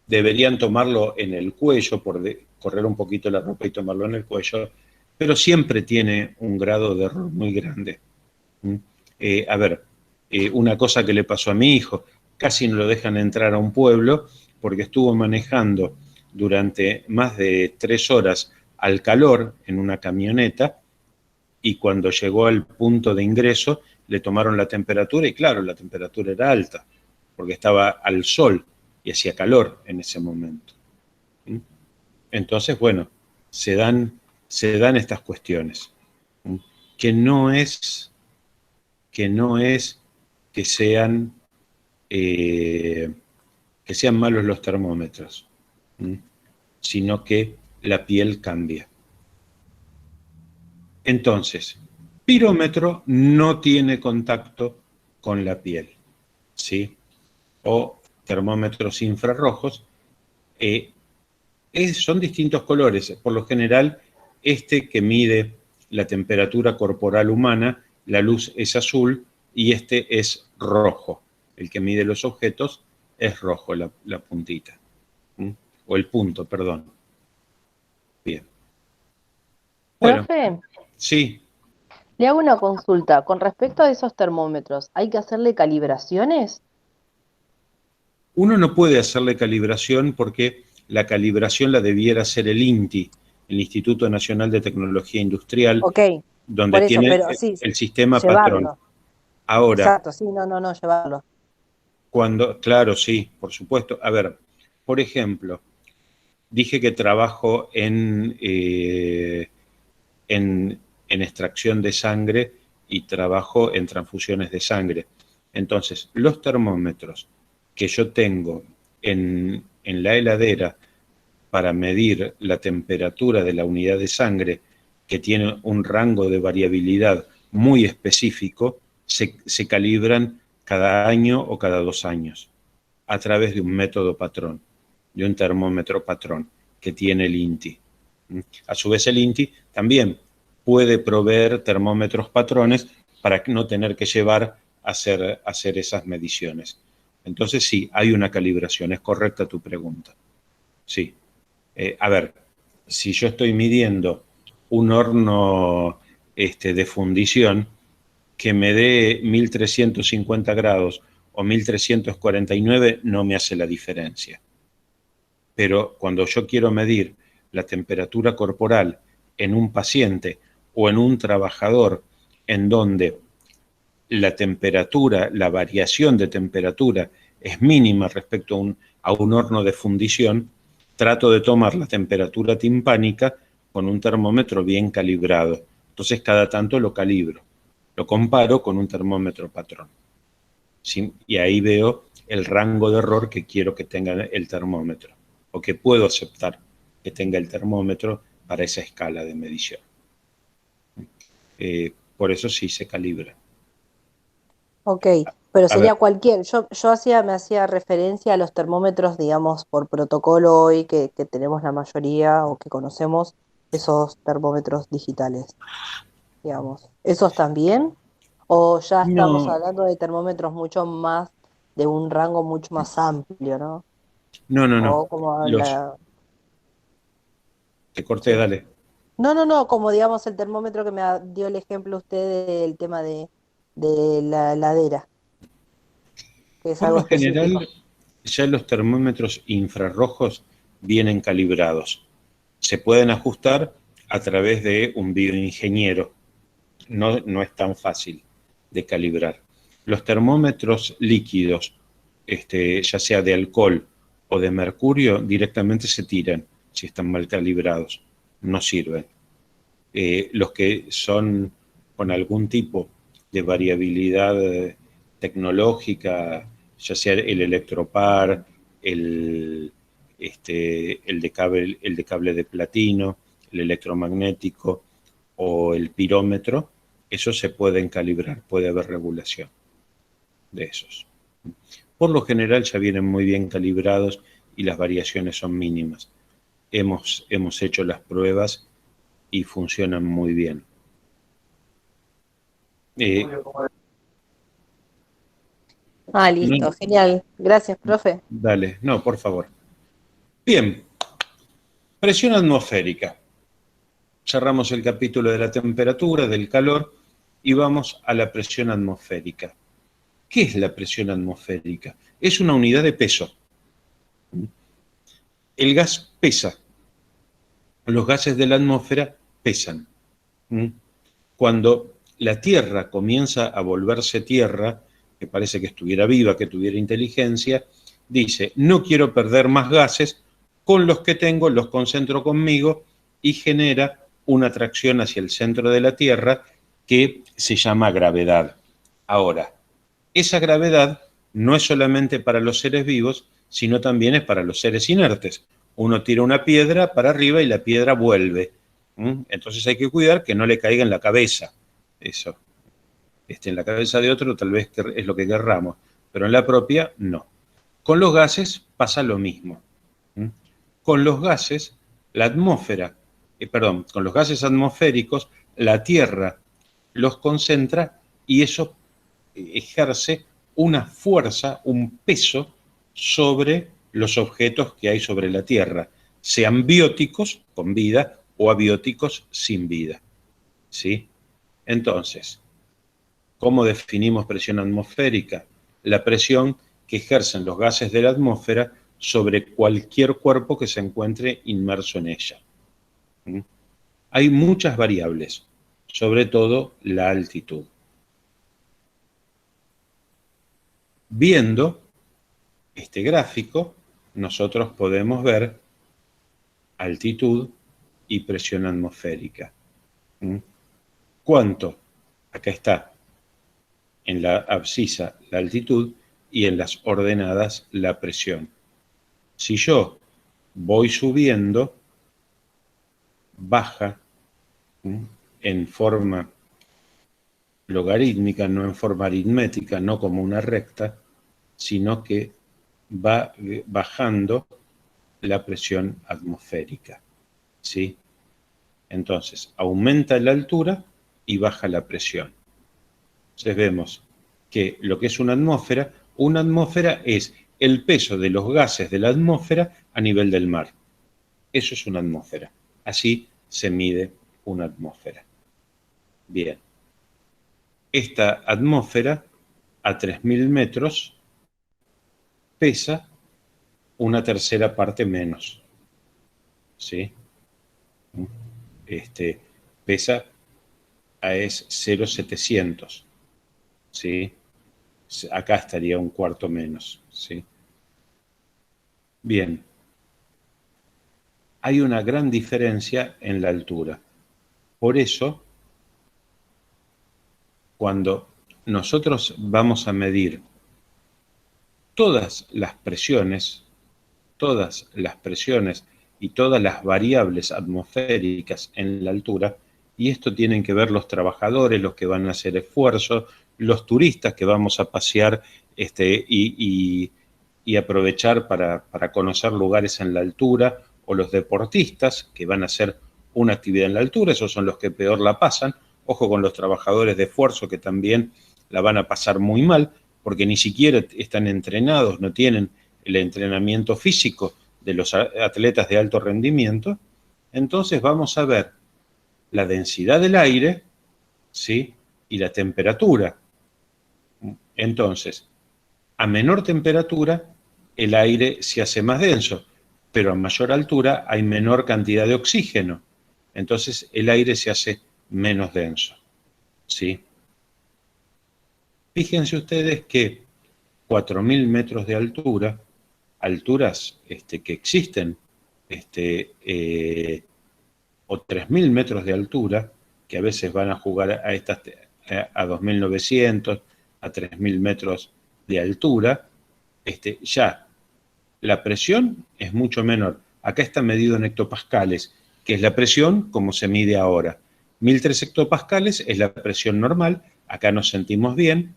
deberían tomarlo en el cuello, correr un poquito la ropa y tomarlo en el cuello, pero siempre tiene un grado de error muy grande. A ver, una cosa que le pasó a mi hijo, casi no lo dejan entrar a un pueblo porque estuvo manejando durante más de 3 horas al calor en una camioneta, y cuando llegó al punto de ingreso le tomaron la temperatura y claro, la temperatura era alta porque estaba al sol y hacía calor en ese momento. Entonces, bueno, se dan estas cuestiones, que no es que sean malos los termómetros, sino que la piel cambia. Entonces, pirómetro no tiene contacto con la piel, ¿sí? O termómetros infrarrojos, son distintos colores. Por lo general, que mide la temperatura corporal humana, la luz es azul y este es rojo. El que mide los objetos es rojo, la puntita. O el punto, perdón. Bien. Bueno, Profe, sí. le hago una consulta. Con respecto a esos termómetros, ¿hay que hacerle calibraciones? Uno no puede hacerle calibración porque la calibración la debiera hacer el INTI, el Instituto Nacional de Tecnología Industrial, Ok, donde por eso, tiene pero sí, el sistema patrón. llevarlo. Ahora, Exacto, sí, no, llevarlo. claro, sí, por supuesto. A ver, por ejemplo, dije que trabajo en extracción de sangre y trabajo en transfusiones de sangre. Entonces, los termómetros que yo tengo en la heladera para medir la temperatura de la unidad de sangre, que tiene un rango de variabilidad muy específico, se calibran cada año o cada 2 años a través de un método patrón, de un termómetro patrón que tiene el INTI. A su vez, el INTI también puede proveer termómetros patrones para no tener que llevar a hacer esas mediciones. Entonces, sí, hay una calibración. Es correcta tu pregunta. Sí. A ver, si yo estoy midiendo un horno de fundición que me dé 1350 grados o 1349, no me hace la diferencia. Pero cuando yo quiero medir la temperatura corporal en un paciente o en un trabajador en donde la temperatura, la variación de temperatura es mínima respecto a un horno de fundición, trato de tomar la temperatura timpánica con un termómetro bien calibrado. Entonces, cada tanto lo calibro, lo comparo con un termómetro patrón. ¿Sí? Y ahí veo el rango de error que quiero que tenga el termómetro, o que puedo aceptar que tenga el termómetro para esa escala de medición. Por eso sí se calibra. Ok, pero sería ver. cualquier. Yo me hacía referencia a los termómetros, digamos, por protocolo hoy que tenemos la mayoría o que conocemos, esos termómetros digitales, digamos. ¿Esos también? ¿O ya estamos No, hablando de termómetros mucho más, de un rango mucho más amplio, ¿no? no. O como Los, la... te corté, Sí. dale. No, como digamos el termómetro que dio el ejemplo usted del tema de la heladera, que es Por algo lo específico. general, ya los termómetros infrarrojos vienen calibrados. Se pueden ajustar a través de un bioingeniero. No es tan fácil de calibrar. Los termómetros líquidos, ya sea de alcohol o de mercurio, directamente se tiran si están mal calibrados. No sirven. Los que son con algún tipo de variabilidad tecnológica, ya sea el electropar, el de cable de platino, el electromagnético o el pirómetro, esos se pueden calibrar, puede haber regulación de esos. Por lo general ya vienen muy bien calibrados y las variaciones son mínimas. Hemos hecho las pruebas y funcionan muy bien. Listo, No, genial. Gracias, profe. dale, no, por favor. Bien, presión atmosférica. Cerramos el capítulo de la temperatura, del calor, y vamos a la presión atmosférica. ¿Qué es la presión atmosférica? Es una unidad de peso. El gas pesa. Los gases de la atmósfera pesan. Cuando la Tierra comienza a volverse tierra, que parece que estuviera viva, que tuviera inteligencia, dice, no quiero perder más gases, con los que tengo los concentro conmigo y genera una atracción hacia el centro de la Tierra que se llama gravedad. Ahora, esa gravedad no es solamente para los seres vivos, sino también es para los seres inertes. Uno tira una piedra para arriba y la piedra vuelve. Entonces hay que cuidar que no le caiga en la cabeza eso. En la cabeza de otro tal vez es lo que querramos, pero en la propia no. Con los gases pasa lo mismo. Con los gases, la atmósfera, con los gases atmosféricos, la Tierra los concentra y eso ejerce una fuerza, un peso sobre los objetos que hay sobre la Tierra, sean bióticos con vida o abióticos sin vida. ¿Sí? Entonces, ¿cómo definimos presión atmosférica? La presión que ejercen los gases de la atmósfera sobre cualquier cuerpo que se encuentre inmerso en ella. Hay muchas variables, sobre todo la altitud. Viendo este gráfico, nosotros podemos ver altitud y presión atmosférica. ¿Cuánto Acá está en la abscisa la altitud y en las ordenadas la presión. Si yo voy subiendo, baja en forma logarítmica, no en forma aritmética, no como una recta, sino que va bajando la presión atmosférica, ¿sí? Entonces, aumenta la altura y baja la presión. Entonces vemos que lo que es una atmósfera es el peso de los gases de la atmósfera a nivel del mar. Eso es una atmósfera. Así se mide una atmósfera. Bien. Esta atmósfera a 3.000 metros pesa una tercera parte menos. ¿Sí? Pesa es 0,700. ¿Sí? Acá estaría un cuarto menos. ¿Sí? Bien. Hay una gran diferencia en la altura. Por eso, cuando nosotros vamos a medir todas las presiones y todas las variables atmosféricas en la altura, y esto tienen que ver los trabajadores, los que van a hacer esfuerzos, los turistas que vamos a pasear y aprovechar para conocer lugares en la altura, o los deportistas que van a hacer una actividad en la altura, esos son los que peor la pasan. Ojo con los trabajadores de esfuerzo que también la van a pasar muy mal, porque ni siquiera están entrenados, no tienen el entrenamiento físico de los atletas de alto rendimiento. Entonces vamos a ver la densidad del aire, ¿sí? Y la temperatura. Entonces, a menor temperatura, el aire se hace más denso, pero a mayor altura hay menor cantidad de oxígeno. Entonces, el aire se hace menos denso, ¿sí? Fíjense ustedes que 4.000 metros de altura, alturas que existen, o 3.000 metros de altura, que a veces van a jugar a 2.900, a 3.000 metros de altura, ya la presión es mucho menor. Acá está medido en hectopascales, que es la presión como se mide ahora. 1.003 hectopascales es la presión normal, acá nos sentimos bien.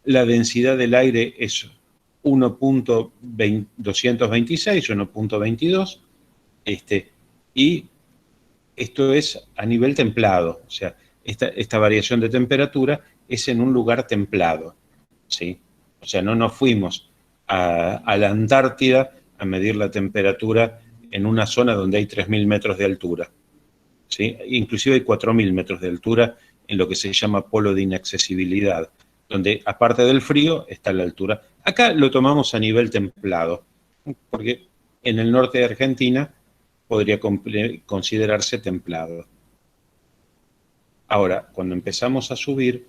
La densidad del aire es 1.226, 1.22, y esto es a nivel templado, o sea, esta variación de temperatura es en un lugar templado, ¿sí? O sea, no nos fuimos a la Antártida a medir la temperatura en una zona donde hay 3.000 metros de altura, ¿sí? Inclusive hay 4.000 metros de altura en lo que se llama polo de inaccesibilidad, donde aparte del frío está la altura. Acá lo tomamos a nivel templado, porque en el norte de Argentina podría considerarse templado. Ahora, cuando empezamos a subir,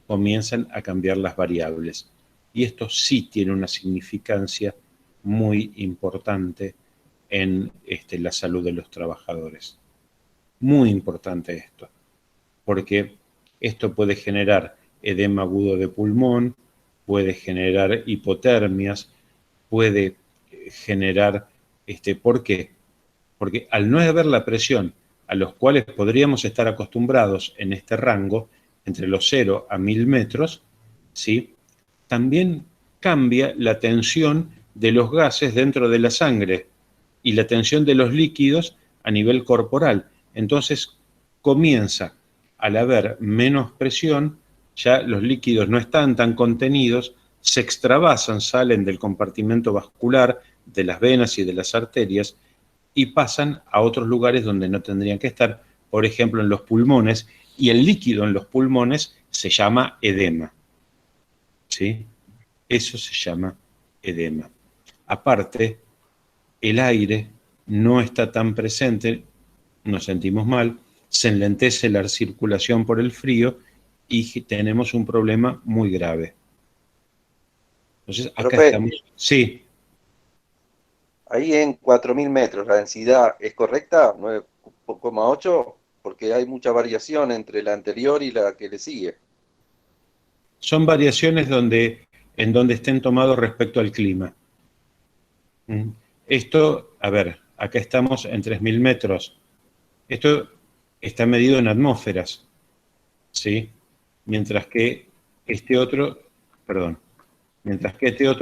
comienzan a cambiar las variables. Y esto sí tiene una significancia muy importante en la salud de los trabajadores. Muy importante esto, porque esto puede generar edema agudo de pulmón, puede generar hipotermias, puede generar, ¿por qué? Porque al no haber la presión a los cuales podríamos estar acostumbrados en este rango, entre los 0 a 1.000 metros, ¿sí? También cambia la tensión de los gases dentro de la sangre y la tensión de los líquidos a nivel corporal. Entonces comienza, al haber menos presión, ya los líquidos no están tan contenidos, se extravasan, salen del compartimento vascular, de las venas y de las arterias, y pasan a otros lugares donde no tendrían que estar, por ejemplo en los pulmones, y el líquido en los pulmones se llama edema, ¿sí? Eso se llama edema. Aparte, el aire no está tan presente, nos sentimos mal, se enlentece la circulación por el frío y tenemos un problema muy grave. Entonces, acá Profe, estamos. Sí. ahí en 4.000 metros, ¿la densidad es correcta? ¿9,8? Porque hay mucha variación entre la anterior y la que le sigue. son variaciones en donde estén tomados respecto al clima. Esto, a ver, acá estamos en 3.000 metros. Esto está medido en atmósferas, ¿sí? Mientras que este otro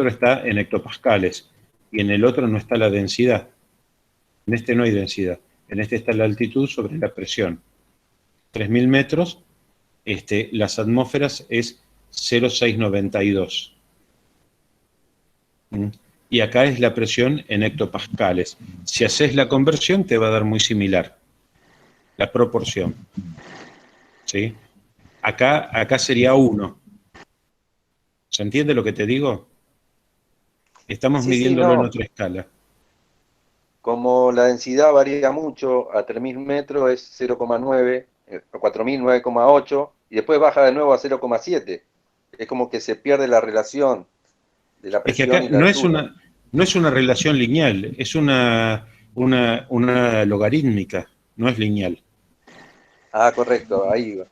está en hectopascales y en el otro no está la densidad. En este no hay densidad. En este está la altitud sobre la presión. 3.000 metros, las atmósferas es 0,692. Y acá es la presión en hectopascales. Si haces la conversión te va a dar muy similar la proporción. ¿Sí? Acá sería 1. ¿Se entiende lo que te digo? Estamos Sí, midiéndolo en no. otra escala. Como la densidad varía mucho, a 3.000 metros es 0,9, a 4.000 9,8, y después baja de nuevo a 0,7. Es como que se pierde la relación de la Es que presión acá y la altura. no es una relación lineal, es una logarítmica, no es lineal. Ah, correcto, ahí va.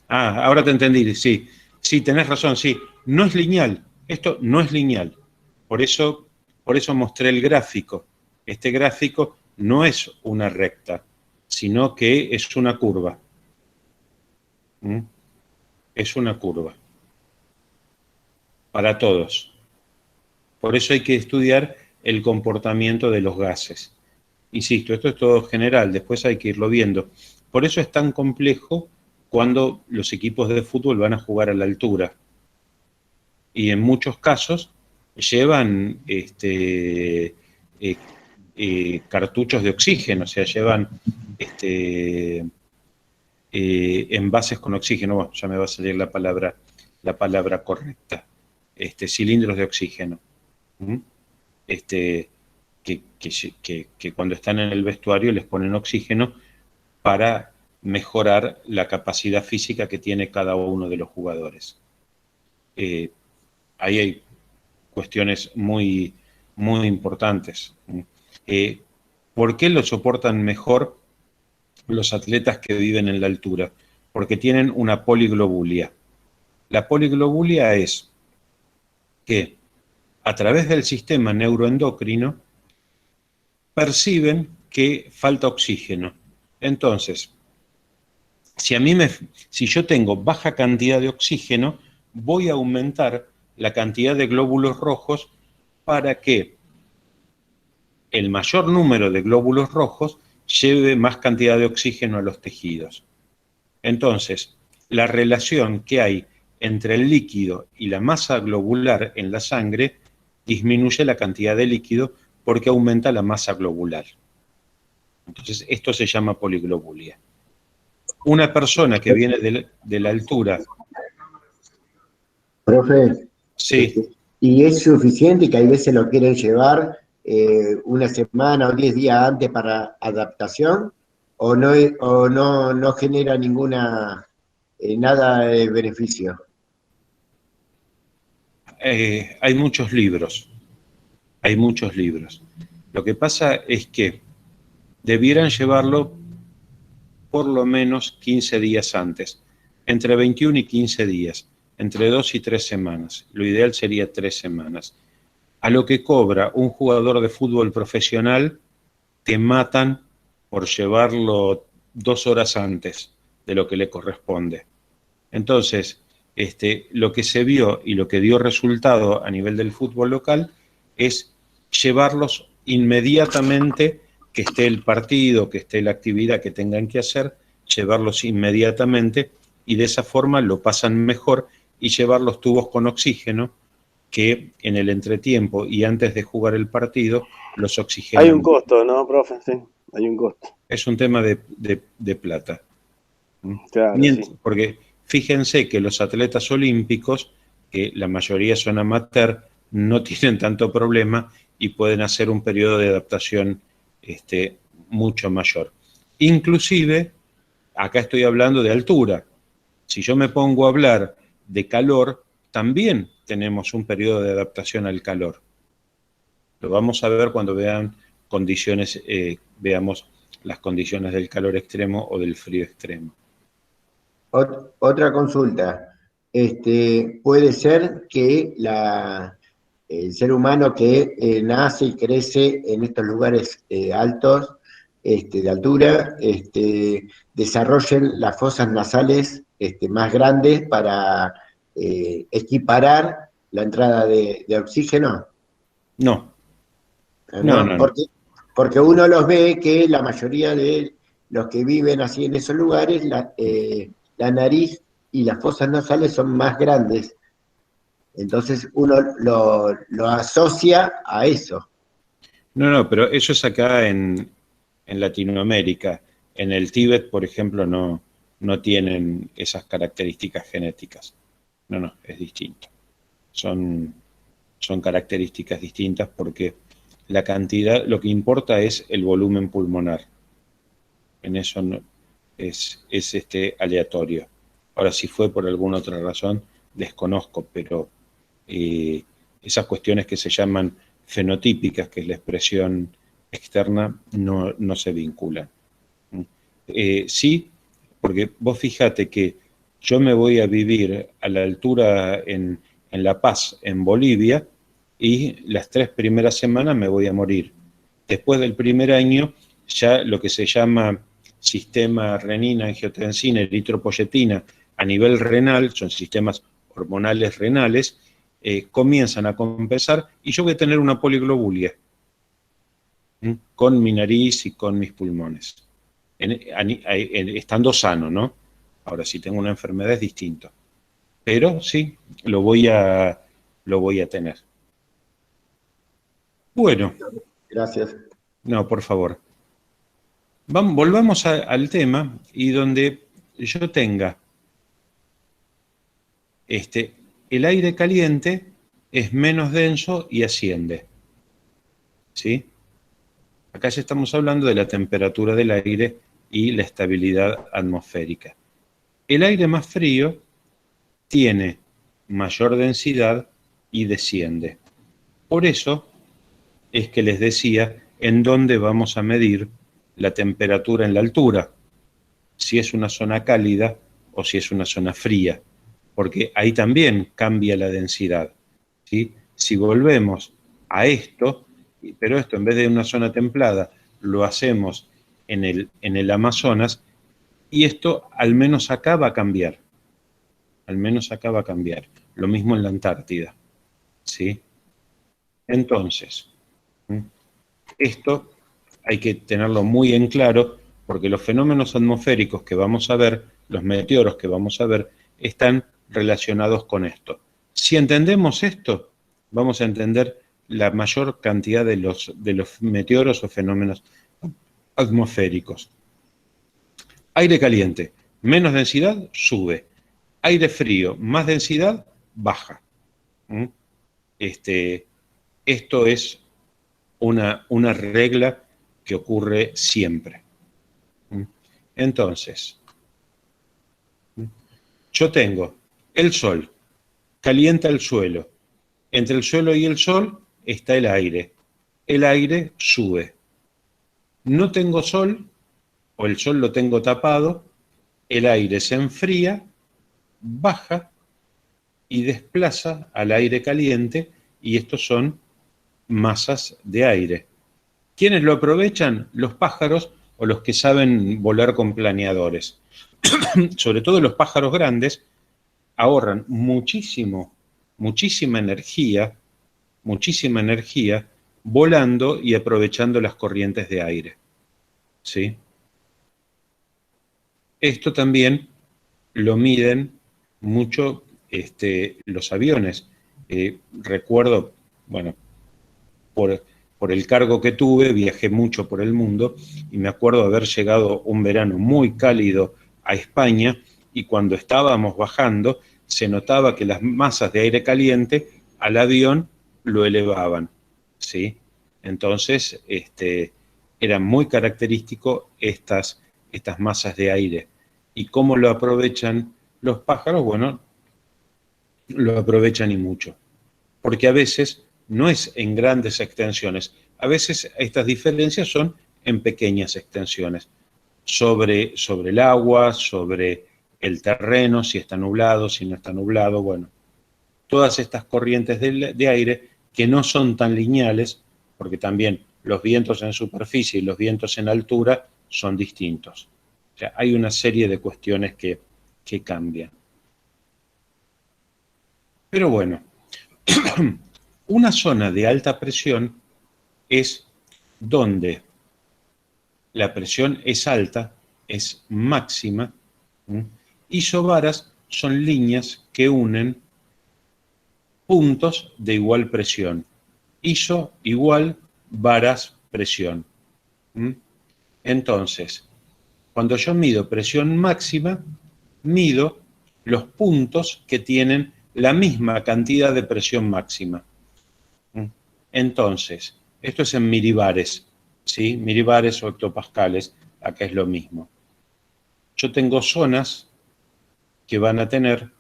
Ahora te entendí, sí. Sí, tenés razón, sí. No es lineal, esto no es lineal. Por eso mostré el gráfico. Este gráfico no es una recta, sino que es una curva. Es una curva. Para todos. Por eso hay que estudiar el comportamiento de los gases. Insisto, esto es todo general, después hay que irlo viendo. Por eso es tan complejo cuando los equipos de fútbol van a jugar a la altura. Y en muchos casos llevan cartuchos de oxígeno, o sea, llevan envases con oxígeno. Bueno, ya me va a salir la palabra correcta. Cilindros de oxígeno. Que cuando están en el vestuario les ponen oxígeno para mejorar la capacidad física que tiene cada uno de los jugadores. Ahí hay cuestiones muy, muy importantes. ¿Por qué lo soportan mejor los atletas que viven en la altura? Porque tienen una poliglobulia. La poliglobulia es que a través del sistema neuroendocrino perciben que falta oxígeno. Entonces, si yo tengo baja cantidad de oxígeno, voy a aumentar la cantidad de glóbulos rojos para que el mayor número de glóbulos rojos lleve más cantidad de oxígeno a los tejidos. Entonces, la relación que hay entre el líquido y la masa globular en la sangre disminuye la cantidad de líquido porque aumenta la masa globular. Entonces, esto se llama poliglobulia. Una persona que viene de la altura... Profe, Sí. ¿y es suficiente que a veces lo quieren llevar una semana o 10 días antes para adaptación? ¿O no genera nada de beneficio? Hay muchos libros. Hay muchos libros. Lo que pasa es que debieran llevarlo por lo menos 15 días antes, entre 21 y 15 días, entre 2 y 3 semanas. Lo ideal sería 3 semanas. A lo que cobra un jugador de fútbol profesional, te matan por llevarlo 2 horas antes de lo que le corresponde. Entonces, lo que se vio y lo que dio resultado a nivel del fútbol local es llevarlos inmediatamente, que esté el partido, que esté la actividad que tengan que hacer, llevarlos inmediatamente y de esa forma lo pasan mejor y llevar los tubos con oxígeno que en el entretiempo y antes de jugar el partido los oxigenan. Hay un costo, ¿no, profe? Sí, hay un costo. Es un tema de plata. Claro, sí. Porque fíjense que los atletas olímpicos, que la mayoría son amateur, no tienen tanto problema y pueden hacer un periodo de adaptación mucho mayor. Inclusive, acá estoy hablando de altura. Si yo me pongo a hablar de calor, también tenemos un periodo de adaptación al calor. Lo vamos a ver cuando veamos las condiciones del calor extremo o del frío extremo. Otra consulta. puede ser que el ser humano que nace y crece en estos lugares altos, de altura, desarrollen las fosas nasales más grandes para equiparar la entrada de oxígeno. No, ¿No? no. Porque uno los ve que la mayoría de los que viven así en esos lugares, la nariz y las fosas nasales son más grandes. Entonces uno lo asocia a eso. No, pero eso es acá en Latinoamérica. En el Tíbet, por ejemplo, no tienen esas características genéticas. No, es distinto. Son características distintas porque la cantidad, lo que importa es el volumen pulmonar. En eso es aleatorio. Ahora, si fue por alguna otra razón, desconozco, pero esas cuestiones que se llaman fenotípicas, que es la expresión externa, no se vinculan. Sí, porque vos fíjate que yo me voy a vivir a la altura en La Paz, en Bolivia, y las 3 primeras semanas me voy a morir. Después del primer año, ya lo que se llama sistema renina, angiotensina, eritropoyetina a nivel renal, son sistemas hormonales renales, comienzan a compensar y yo voy a tener una poliglobulia con mi nariz y con mis pulmones, estando sano, ¿no? Ahora, si tengo una enfermedad es distinto, pero sí, lo voy a tener. Bueno. Gracias. No, por favor. Volvamos al tema y donde yo tenga el aire caliente es menos denso y asciende. ¿Sí? Acá ya estamos hablando de la temperatura del aire y la estabilidad atmosférica. El aire más frío tiene mayor densidad y desciende. Por eso es que les decía en dónde vamos a medir la temperatura en la altura, si es una zona cálida o si es una zona fría, porque ahí también cambia la densidad, ¿sí? Si volvemos a esto, pero esto en vez de una zona templada, lo hacemos en el Amazonas, y esto al menos acá va a cambiar. Al menos acá va a cambiar. Lo mismo en la Antártida, ¿sí? Entonces, esto hay que tenerlo muy en claro, porque los fenómenos atmosféricos que vamos a ver, los meteoros que vamos a ver, están relacionados con esto. Si entendemos esto, vamos a entender la mayor cantidad de los meteoros o fenómenos atmosféricos. Aire caliente, menos densidad, sube. Aire frío, más densidad, baja. Esto es una regla que ocurre siempre. Entonces, yo tengo el sol, calienta el suelo. Entre el suelo y el sol está el aire. El aire sube. No tengo sol, o el sol lo tengo tapado, el aire se enfría, baja y desplaza al aire caliente, y estos son masas de aire. ¿Quiénes lo aprovechan? Los pájaros o los que saben volar con planeadores. Sobre todo los pájaros grandes ahorran muchísima energía volando y aprovechando las corrientes de aire. ¿Sí? Esto también lo miden mucho los aviones. Recuerdo, bueno, por el cargo que tuve, viajé mucho por el mundo y me acuerdo de haber llegado un verano muy cálido a España, y cuando estábamos bajando se notaba que las masas de aire caliente al avión lo elevaban, ¿sí? Entonces, era muy característico estas masas de aire. ¿Y cómo lo aprovechan los pájaros? Bueno, lo aprovechan y mucho, porque a veces no es en grandes extensiones, a veces estas diferencias son en pequeñas extensiones, sobre el agua, sobre el terreno, si está nublado, si no está nublado, bueno. Todas estas corrientes de aire que no son tan lineales, porque también los vientos en superficie y los vientos en altura son distintos. O sea, hay una serie de cuestiones que cambian. Pero bueno, una zona de alta presión es donde la presión es alta, es máxima. Isobaras son líneas que unen puntos de igual presión. Iso igual varas presión. Entonces, cuando yo mido presión máxima, mido los puntos que tienen la misma cantidad de presión máxima. Entonces, esto es en milibares, ¿sí? Milibares o hectopascales, acá es lo mismo. Yo tengo zonas que van a tener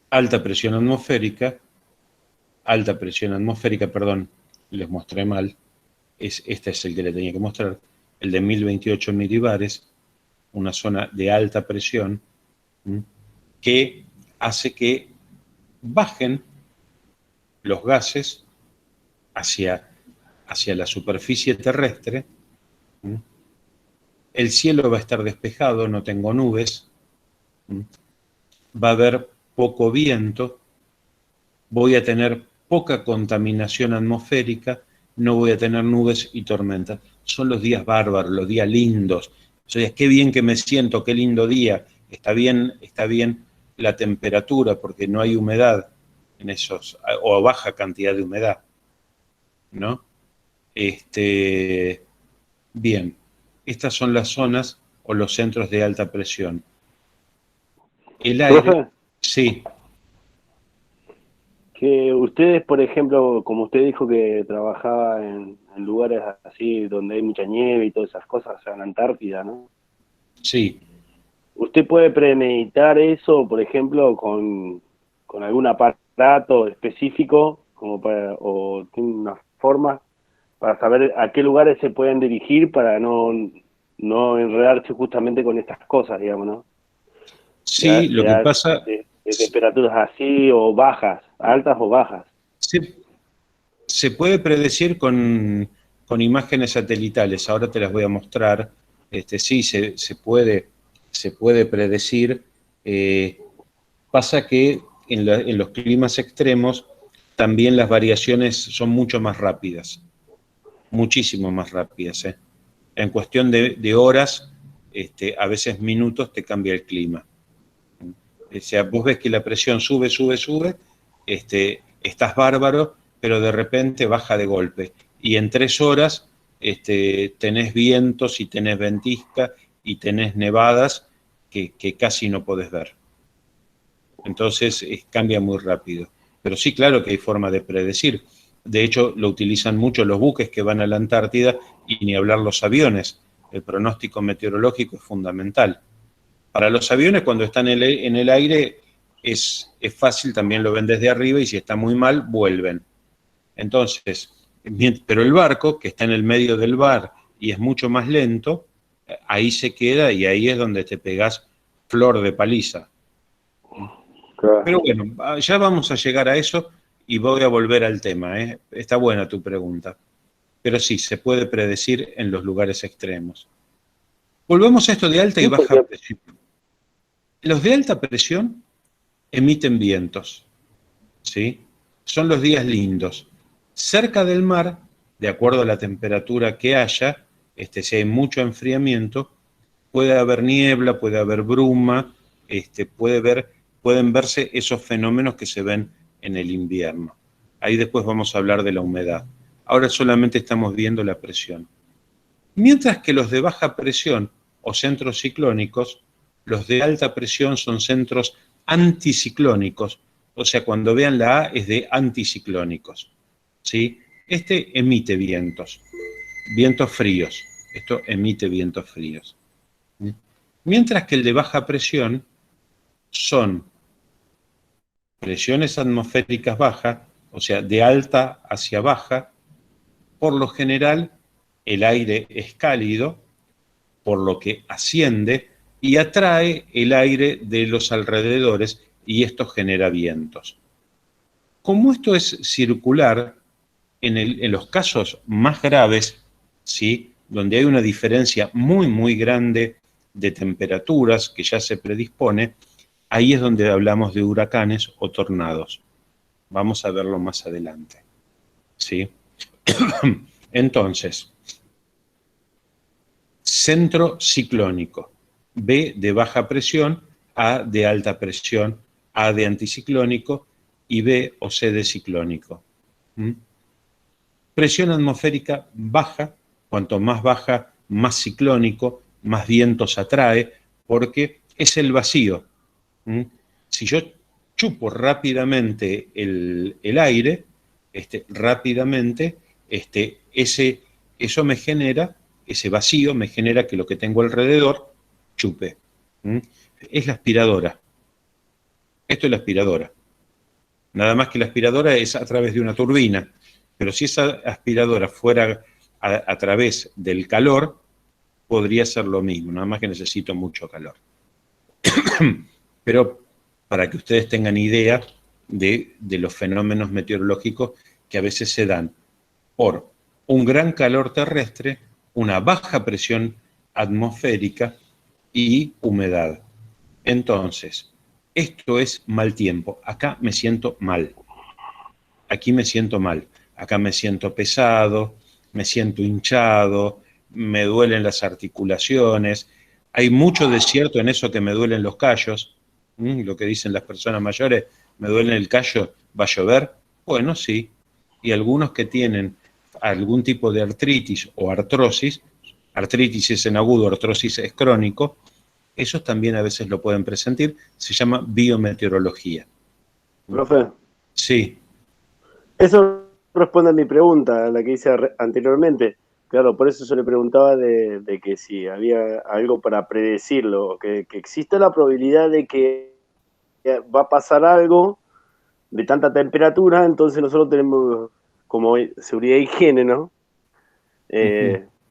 alta presión atmosférica, perdón, les mostré mal, este es el que le tenía que mostrar, el de 1028 milibares, una zona de alta presión, que hace que bajen los gases hacia la superficie terrestre. El cielo va a estar despejado, no tengo nubes, va a haber poco viento, voy a tener poca contaminación atmosférica, no voy a tener nubes y tormentas. Son los días bárbaros, los días lindos. O sea, qué bien que me siento, qué lindo día. Está bien la temperatura porque no hay humedad en esos, o baja cantidad de humedad, ¿no? Bien, estas son las zonas o los centros de alta presión. El aire, ¿Profe? sí. Que ustedes, por ejemplo, como usted dijo que trabajaba en lugares así donde hay mucha nieve y todas esas cosas, o sea, en la Antártida, ¿no? Sí. ¿Usted puede premeditar eso, por ejemplo, con algún aparato específico, como o tiene una forma para saber a qué lugares se pueden dirigir para no enredarse justamente con estas cosas, digamos, ¿no? Sí, lo que pasa... De temperaturas así o bajas, altas o bajas. Se puede predecir con imágenes satelitales, ahora te las voy a mostrar. Sí, se puede predecir. Pasa que en los climas extremos también las variaciones son mucho más rápidas, muchísimo más rápidas. En cuestión de horas, a veces minutos, te cambia el clima. O sea, vos ves que la presión sube, estás bárbaro, pero de repente baja de golpe. Y en 3 horas tenés vientos y tenés ventisca y tenés nevadas que casi no podés ver. Entonces cambia muy rápido. Pero sí, claro que hay forma de predecir. De hecho, lo utilizan mucho los buques que van a la Antártida y ni hablar los aviones. El pronóstico meteorológico es fundamental. Para los aviones, cuando están en el aire, es fácil, también lo ven desde arriba y si está muy mal, vuelven. Entonces, pero el barco, que está en el medio del mar y es mucho más lento, ahí se queda y ahí es donde te pegás flor de paliza. Claro. Pero bueno, ya vamos a llegar a eso y voy a volver al tema. Está buena tu pregunta. Pero sí, se puede predecir en los lugares extremos. Volvemos a esto de alta y baja presión. Los de alta presión emiten vientos, ¿sí? Son los días lindos. Cerca del mar, de acuerdo a la temperatura que haya, si hay mucho enfriamiento, puede haber niebla, puede haber bruma, pueden verse esos fenómenos que se ven en el invierno. Ahí después vamos a hablar de la humedad. Ahora solamente estamos viendo la presión. Mientras que los de baja presión o centros ciclónicos, los de alta presión son centros anticiclónicos, o sea, cuando vean la A es de anticiclónicos, ¿sí? Emite vientos fríos, esto emite vientos fríos. Mientras que el de baja presión son presiones atmosféricas bajas, o sea, de alta hacia baja. Por lo general, el aire es cálido, por lo que asciende y atrae el aire de los alrededores y esto genera vientos. Como esto es circular, en los casos más graves, ¿sí?, donde hay una diferencia muy, muy grande de temperaturas que ya se predispone, ahí es donde hablamos de huracanes o tornados. Vamos a verlo más adelante, ¿sí? Entonces, centro ciclónico, B de baja presión, A de alta presión, A de anticiclónico y B o C de ciclónico. ¿Mm? Presión atmosférica baja, cuanto más baja, más ciclónico, más vientos atrae, porque es el vacío. ¿Mm? Si yo chupo rápidamente el aire, rápidamente, eso me genera, ese vacío me genera que lo que tengo alrededor chupe. ¿Mm? Es la aspiradora. Esto es la aspiradora. Nada más que la aspiradora es a través de una turbina. Pero si esa aspiradora fuera a través del calor, podría ser lo mismo, nada más que necesito mucho calor. Pero para que ustedes tengan idea de los fenómenos meteorológicos que a veces se dan por un gran calor terrestre, una baja presión atmosférica y humedad. Entonces, esto es mal tiempo. Acá me siento mal. Aquí me siento mal. Acá me siento pesado, me siento hinchado, me duelen las articulaciones. Hay mucho desierto en eso que me duelen los callos. Lo que dicen las personas mayores, me duele el callo, ¿va a llover? Bueno, sí. Y algunos que tienen algún tipo de artritis o artrosis es en agudo, artrosis es crónico, esos también a veces lo pueden presentir, se llama biometeorología. Profe. Sí. Eso responde a mi pregunta, a la que hice anteriormente. Claro, por eso yo le preguntaba de que si había algo para predecirlo, que existe la probabilidad de que va a pasar algo de tanta temperatura, entonces nosotros tenemos como seguridad e higiene, ¿no?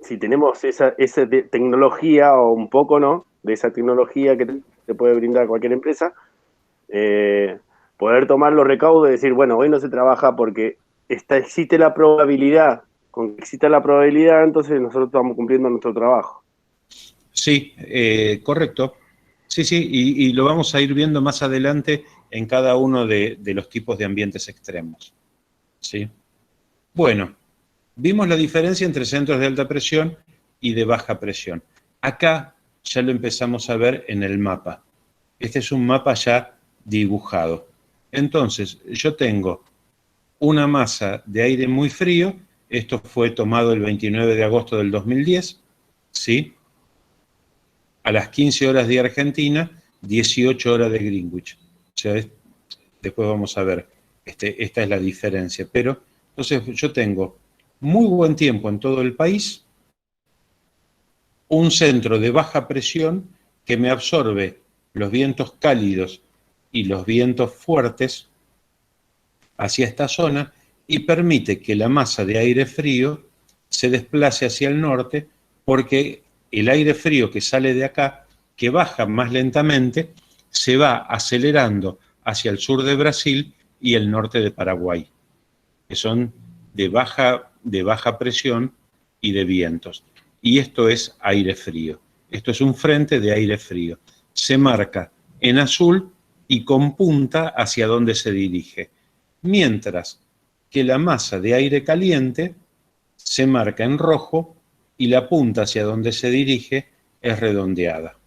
Si tenemos esa tecnología, o un poco, ¿no?, de esa tecnología que te puede brindar cualquier empresa, poder tomar los recaudos y decir, bueno, hoy no se trabaja porque existe la probabilidad. Con que exista la probabilidad, entonces nosotros estamos cumpliendo nuestro trabajo. Sí, correcto. Sí, sí, y lo vamos a ir viendo más adelante en cada uno de los tipos de ambientes extremos. ¿Sí? Bueno, vimos la diferencia entre centros de alta presión y de baja presión. Acá ya lo empezamos a ver en el mapa. Este es un mapa ya dibujado. Entonces, yo tengo una masa de aire muy frío. Esto fue tomado el 29 de agosto del 2010, ¿sí? A las 15 horas de Argentina, 18 horas de Greenwich. O sea, después vamos a ver, esta es la diferencia. Pero, entonces, yo tengo muy buen tiempo en todo el país, un centro de baja presión que me absorbe los vientos cálidos y los vientos fuertes hacia esta zona y permite que la masa de aire frío se desplace hacia el norte, porque el aire frío que sale de acá, que baja más lentamente, se va acelerando hacia el sur de Brasil y el norte de Paraguay, que son de baja presión y de vientos. Y esto es aire frío. Esto es un frente de aire frío. Se marca en azul y con punta hacia donde se dirige. Mientras que la masa de aire caliente se marca en rojo y la punta hacia donde se dirige es redondeada.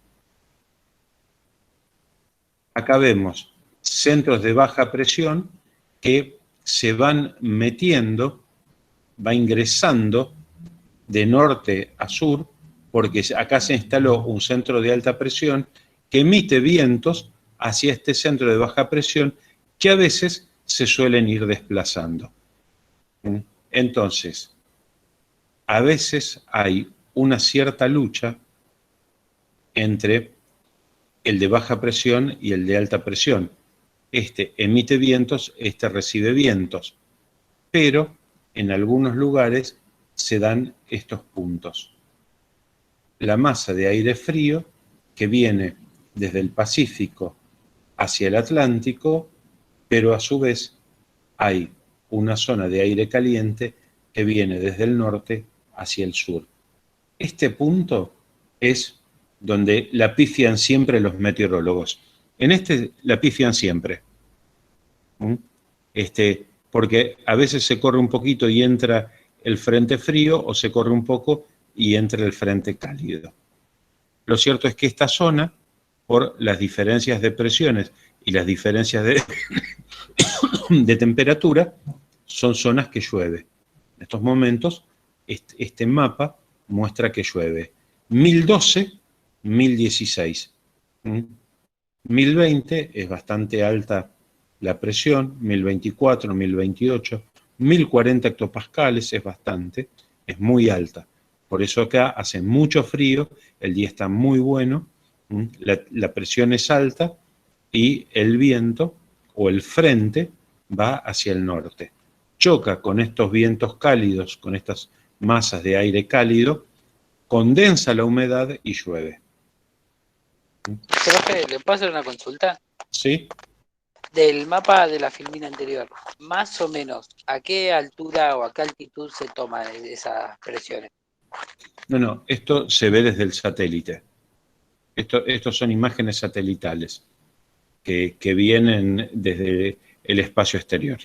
Acá vemos centros de baja presión que se van metiendo, va ingresando de norte a sur, porque acá se instaló un centro de alta presión que emite vientos hacia este centro de baja presión que a veces se suelen ir desplazando. Entonces, a veces hay una cierta lucha entre el de baja presión y el de alta presión. Este emite vientos, este recibe vientos, pero en algunos lugares se dan estos puntos. La masa de aire frío que viene desde el Pacífico hacia el Atlántico, pero a su vez hay una zona de aire caliente que viene desde el norte hacia el sur. Este punto es donde la pifian siempre los meteorólogos. En este la pifian siempre. Porque a veces se corre un poquito y entra el frente frío, o se corre un poco y entra el frente cálido. Lo cierto es que esta zona, por las diferencias de presiones y las diferencias de temperatura, son zonas que llueve. En estos momentos, este mapa muestra que llueve 1012, 1016. 1020 es bastante alta la presión, 1024, 1028, 1040 hectopascales es bastante, es muy alta. Por eso acá hace mucho frío, el día está muy bueno, la presión es alta y el viento o el frente va hacia el norte. Choca con estos vientos cálidos, con estas masas de aire cálido, condensa la humedad y llueve. Profe, ¿le puedo hacer una consulta? ¿Sí? Del mapa de la filmina anterior, más o menos, ¿a qué altura o a qué altitud se toman esas presiones? No, esto se ve desde el satélite. Estos son imágenes satelitales que vienen desde el espacio exterior.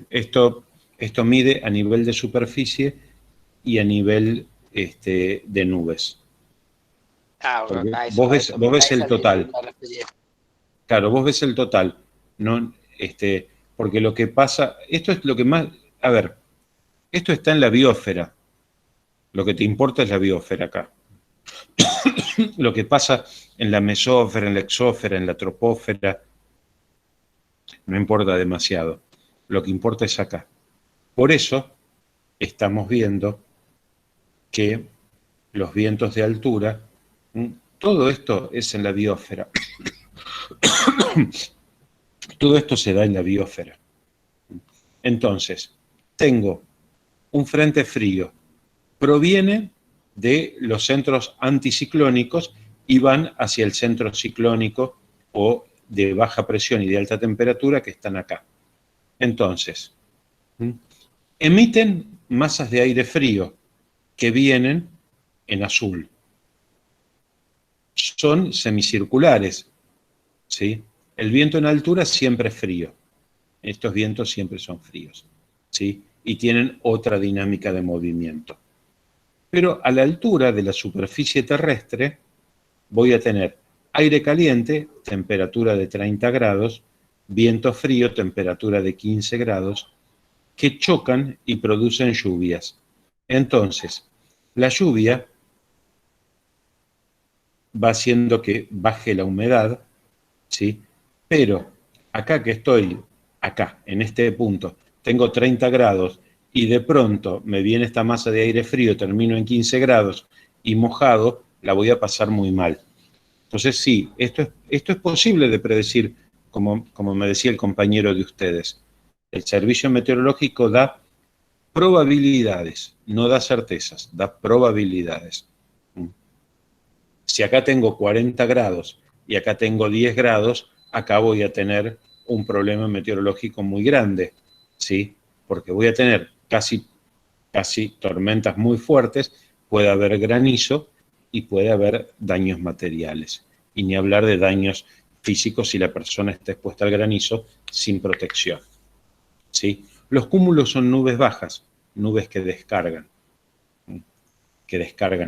Esto mide a nivel de superficie y a nivel de nubes. Bueno, Vos ves el total. Claro, vos ves el total. No, porque lo que pasa, esto es lo que más, a ver, esto está en la biosfera. Lo que te importa es la biosfera acá. Lo que pasa en la mesósfera, en la exósfera, en la troposfera, no importa demasiado. Lo que importa es acá. Por eso estamos viendo que los vientos de altura, todo esto es en la biosfera. Todo esto se da en la biosfera. Entonces, tengo un frente frío, proviene de los centros anticiclónicos y van hacia el centro ciclónico o de baja presión y de alta temperatura que están acá. Entonces, emiten masas de aire frío que vienen en azul. Son semicirculares, ¿sí? El viento en altura siempre es frío. Estos vientos siempre son fríos, ¿sí? Y tienen otra dinámica de movimiento. Pero a la altura de la superficie terrestre voy a tener aire caliente, temperatura de 30 grados, viento frío, temperatura de 15 grados, que chocan y producen lluvias. Entonces, la lluvia va haciendo que baje la humedad, ¿sí? Pero acá que estoy, acá, en este punto, tengo 30 grados y de pronto me viene esta masa de aire frío, termino en 15 grados y mojado, la voy a pasar muy mal. Entonces sí, esto es posible de predecir, como me decía el compañero de ustedes. El servicio meteorológico da probabilidades, no da certezas, da probabilidades. Si acá tengo 40 grados y acá tengo 10 grados, acá voy a tener un problema meteorológico muy grande, ¿sí? Porque voy a tener casi tormentas muy fuertes, puede haber granizo y puede haber daños materiales. Y ni hablar de daños físicos si la persona está expuesta al granizo sin protección, ¿sí? Los cúmulos son nubes bajas, nubes que descargan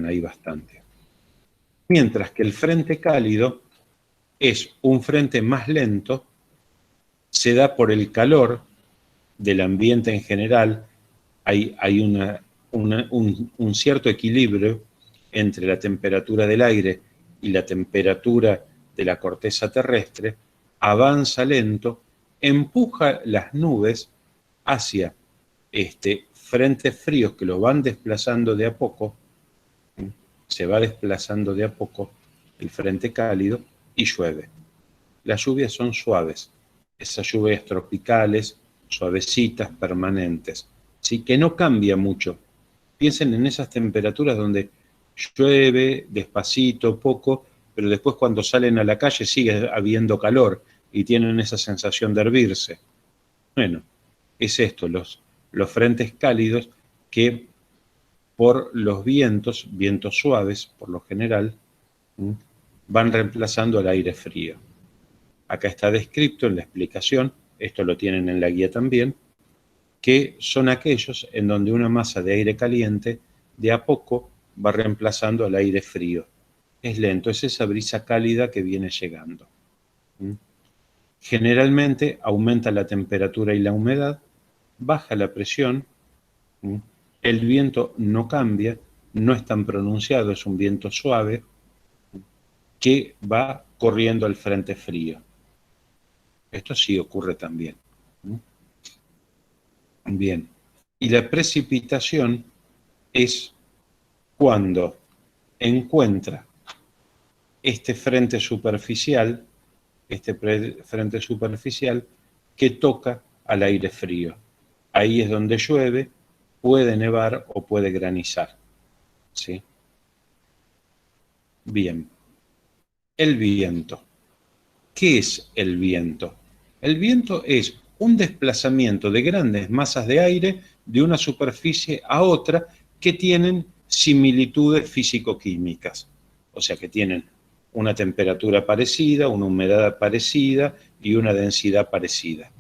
ahí bastante. Mientras que el frente cálido es un frente más lento, se da por el calor del ambiente en general, hay un cierto equilibrio entre la temperatura del aire y la temperatura de la corteza terrestre, avanza lento, empuja las nubes hacia frentes fríos que lo van desplazando de a poco, se va desplazando de a poco el frente cálido y llueve. Las lluvias son suaves, esas lluvias tropicales, suavecitas, permanentes, ¿sí? Que no cambia mucho. Piensen en esas temperaturas donde llueve despacito, poco, pero después cuando salen a la calle sigue habiendo calor y tienen esa sensación de hervirse. Bueno, es esto, los frentes cálidos que por los vientos suaves por lo general, van reemplazando al aire frío. Acá está descrito en la explicación, esto lo tienen en la guía también, que son aquellos en donde una masa de aire caliente de a poco va reemplazando al aire frío. Es lento, es esa brisa cálida que viene llegando. Generalmente aumenta la temperatura y la humedad, baja la presión, el viento no cambia, no es tan pronunciado, es un viento suave que va corriendo al frente frío. Esto sí ocurre también. Bien, y la precipitación es cuando encuentra este frente superficial que toca al aire frío. Ahí es donde llueve, puede nevar o puede granizar. ¿Sí? Bien, el viento. ¿Qué es el viento? El viento es un desplazamiento de grandes masas de aire de una superficie a otra que tienen similitudes físico-químicas. O sea, que tienen una temperatura parecida, una humedad parecida y una densidad parecida.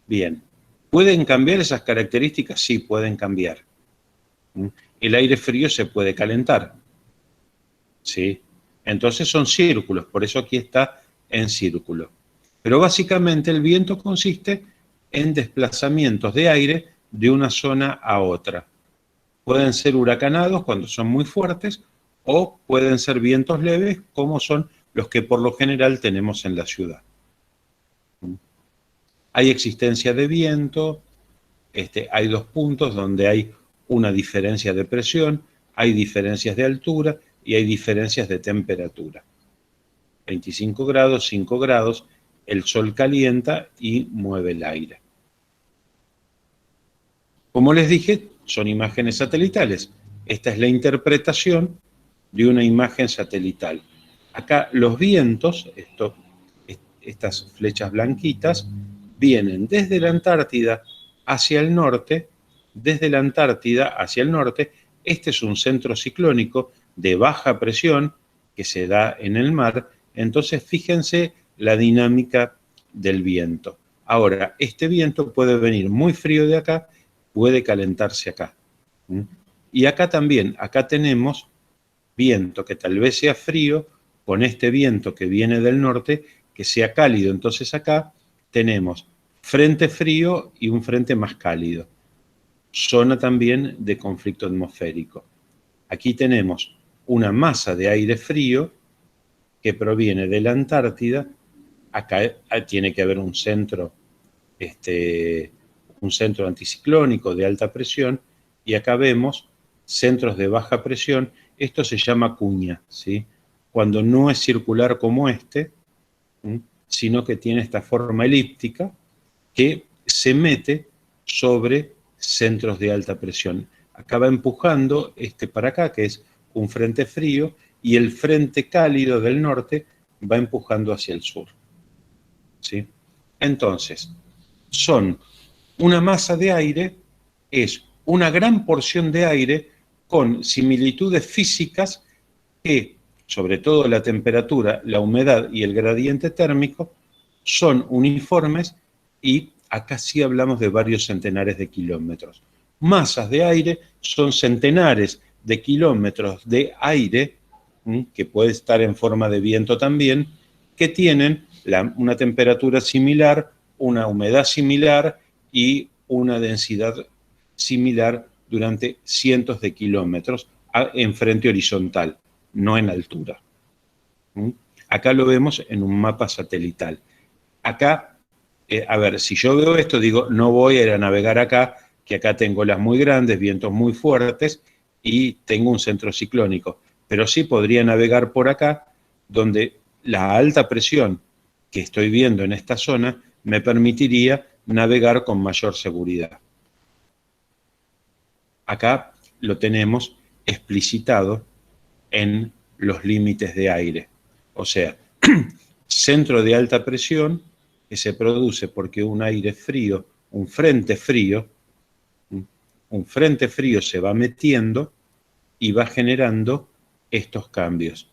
Bien. ¿Pueden cambiar esas características? Sí, pueden cambiar. El aire frío se puede calentar. ¿Sí? Entonces son círculos, por eso aquí está en círculo. Pero básicamente el viento consiste en desplazamientos de aire de una zona a otra. Pueden ser huracanados cuando son muy fuertes o pueden ser vientos leves como son los que por lo general tenemos en la ciudad. Hay existencia de viento, hay dos puntos donde hay una diferencia de presión, hay diferencias de altura y hay diferencias de temperatura. 25 grados, 5 grados, el sol calienta y mueve el aire. Como les dije, son imágenes satelitales. Esta es la interpretación de una imagen satelital. Acá los vientos, estas flechas blanquitas, vienen desde la Antártida hacia el norte, desde la Antártida hacia el norte. Este es un centro ciclónico de baja presión que se da en el mar. Entonces, fíjense la dinámica del viento. Ahora, este viento puede venir muy frío de acá, puede calentarse acá. Y acá también, acá tenemos viento que tal vez sea frío, con este viento que viene del norte, que sea cálido. Entonces acá tenemos frente frío y un frente más cálido. Zona también de conflicto atmosférico. Aquí tenemos una masa de aire frío que proviene de la Antártida. Acá tiene que haber un centro anticiclónico de alta presión, y acá vemos centros de baja presión. Esto se llama cuña, ¿sí? Cuando no es circular como sino que tiene esta forma elíptica que se mete sobre centros de alta presión. Acá va empujando para acá, que es un frente frío, y el frente cálido del norte va empujando hacia el sur. ¿Sí? Entonces, son una masa de aire, es una gran porción de aire con similitudes físicas que, sobre todo la temperatura, la humedad y el gradiente térmico, son uniformes, y acá sí hablamos de varios centenares de kilómetros. Masas de aire son centenares de kilómetros de aire, que puede estar en forma de viento también, que tienen una temperatura similar, una humedad similar y una densidad similar durante cientos de kilómetros en frente horizontal, no en altura. Acá lo vemos en un mapa satelital. Acá, a ver, si yo veo esto, digo, no voy a ir a navegar acá, que acá tengo olas muy grandes, vientos muy fuertes y tengo un centro ciclónico. Pero sí podría navegar por acá, donde la alta presión que estoy viendo en esta zona me permitiría navegar con mayor seguridad. Acá lo tenemos explicitado en los límites de aire. O sea, centro de alta presión que se produce porque un aire frío, un frente frío se va metiendo y va generando estos cambios.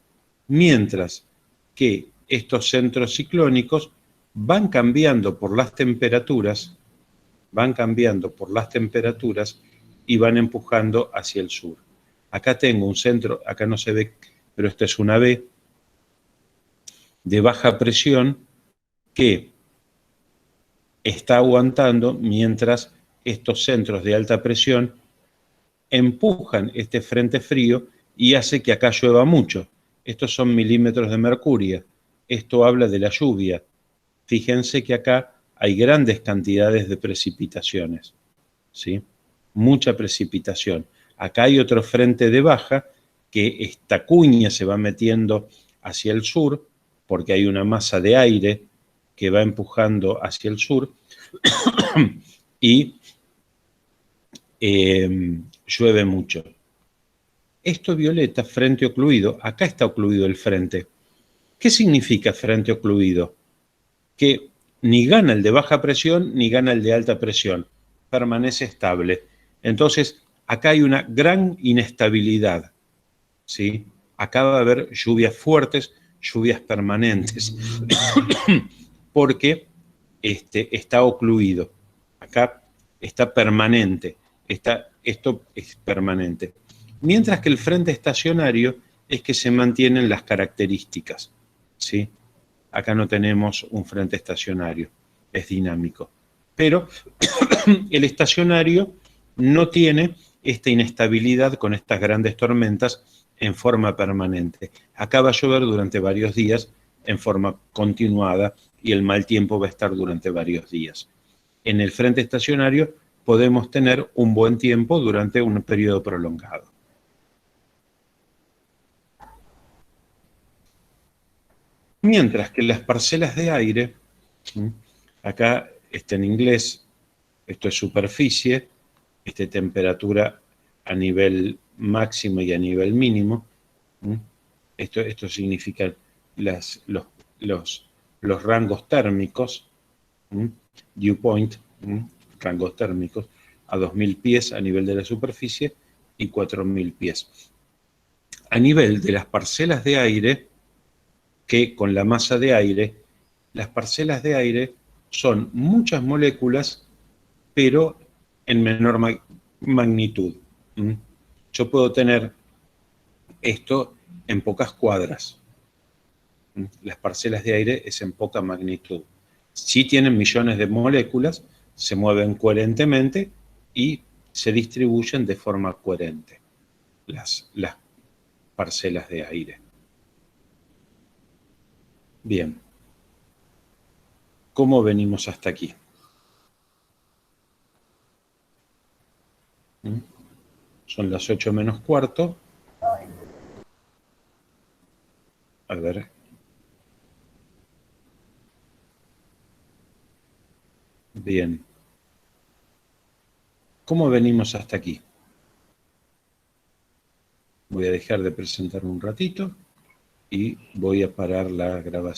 Mientras que estos centros ciclónicos van cambiando por las temperaturas, y van empujando hacia el sur. Acá tengo un centro, acá no se ve, pero esta es una B de baja presión que está aguantando mientras estos centros de alta presión empujan este frente frío y hace que acá llueva mucho. Estos son milímetros de mercurio. Esto habla de la lluvia. Fíjense que acá hay grandes cantidades de precipitaciones, ¿sí? Mucha precipitación. Acá hay otro frente de baja que esta cuña se va metiendo hacia el sur porque hay una masa de aire que va empujando hacia el sur y llueve mucho. Esto violeta, frente ocluido, acá está ocluido el frente. ¿Qué significa frente ocluido? Que ni gana el de baja presión ni gana el de alta presión, permanece estable. Entonces, acá hay una gran inestabilidad, ¿sí? Acá va a haber lluvias fuertes, lluvias permanentes, porque está ocluido. Acá está permanente, esto es permanente. Mientras que el frente estacionario es que se mantienen las características, ¿sí? Acá no tenemos un frente estacionario, es dinámico. Pero el estacionario no tiene esta inestabilidad con estas grandes tormentas en forma permanente. Acá va a llover durante varios días en forma continuada y el mal tiempo va a estar durante varios días. En el frente estacionario podemos tener un buen tiempo durante un periodo prolongado. Mientras que las parcelas de aire, acá está en inglés, esto es superficie, temperatura a nivel máximo y a nivel mínimo. Esto significa los rangos térmicos, dew point, rangos térmicos, a 2000 pies a nivel de la superficie y 4000 pies. A nivel de las parcelas de aire, que con la masa de aire, las parcelas de aire son muchas moléculas, pero en menor magnitud. Yo puedo tener esto en pocas cuadras. Las parcelas de aire es en poca magnitud. Sí tienen millones de moléculas, se mueven coherentemente y se distribuyen de forma coherente las parcelas de aire. Bien. ¿Cómo venimos hasta aquí? Son las 8 menos cuarto. A ver. Bien. ¿Cómo venimos hasta aquí? Voy a dejar de presentar un ratito y voy a parar la grabación.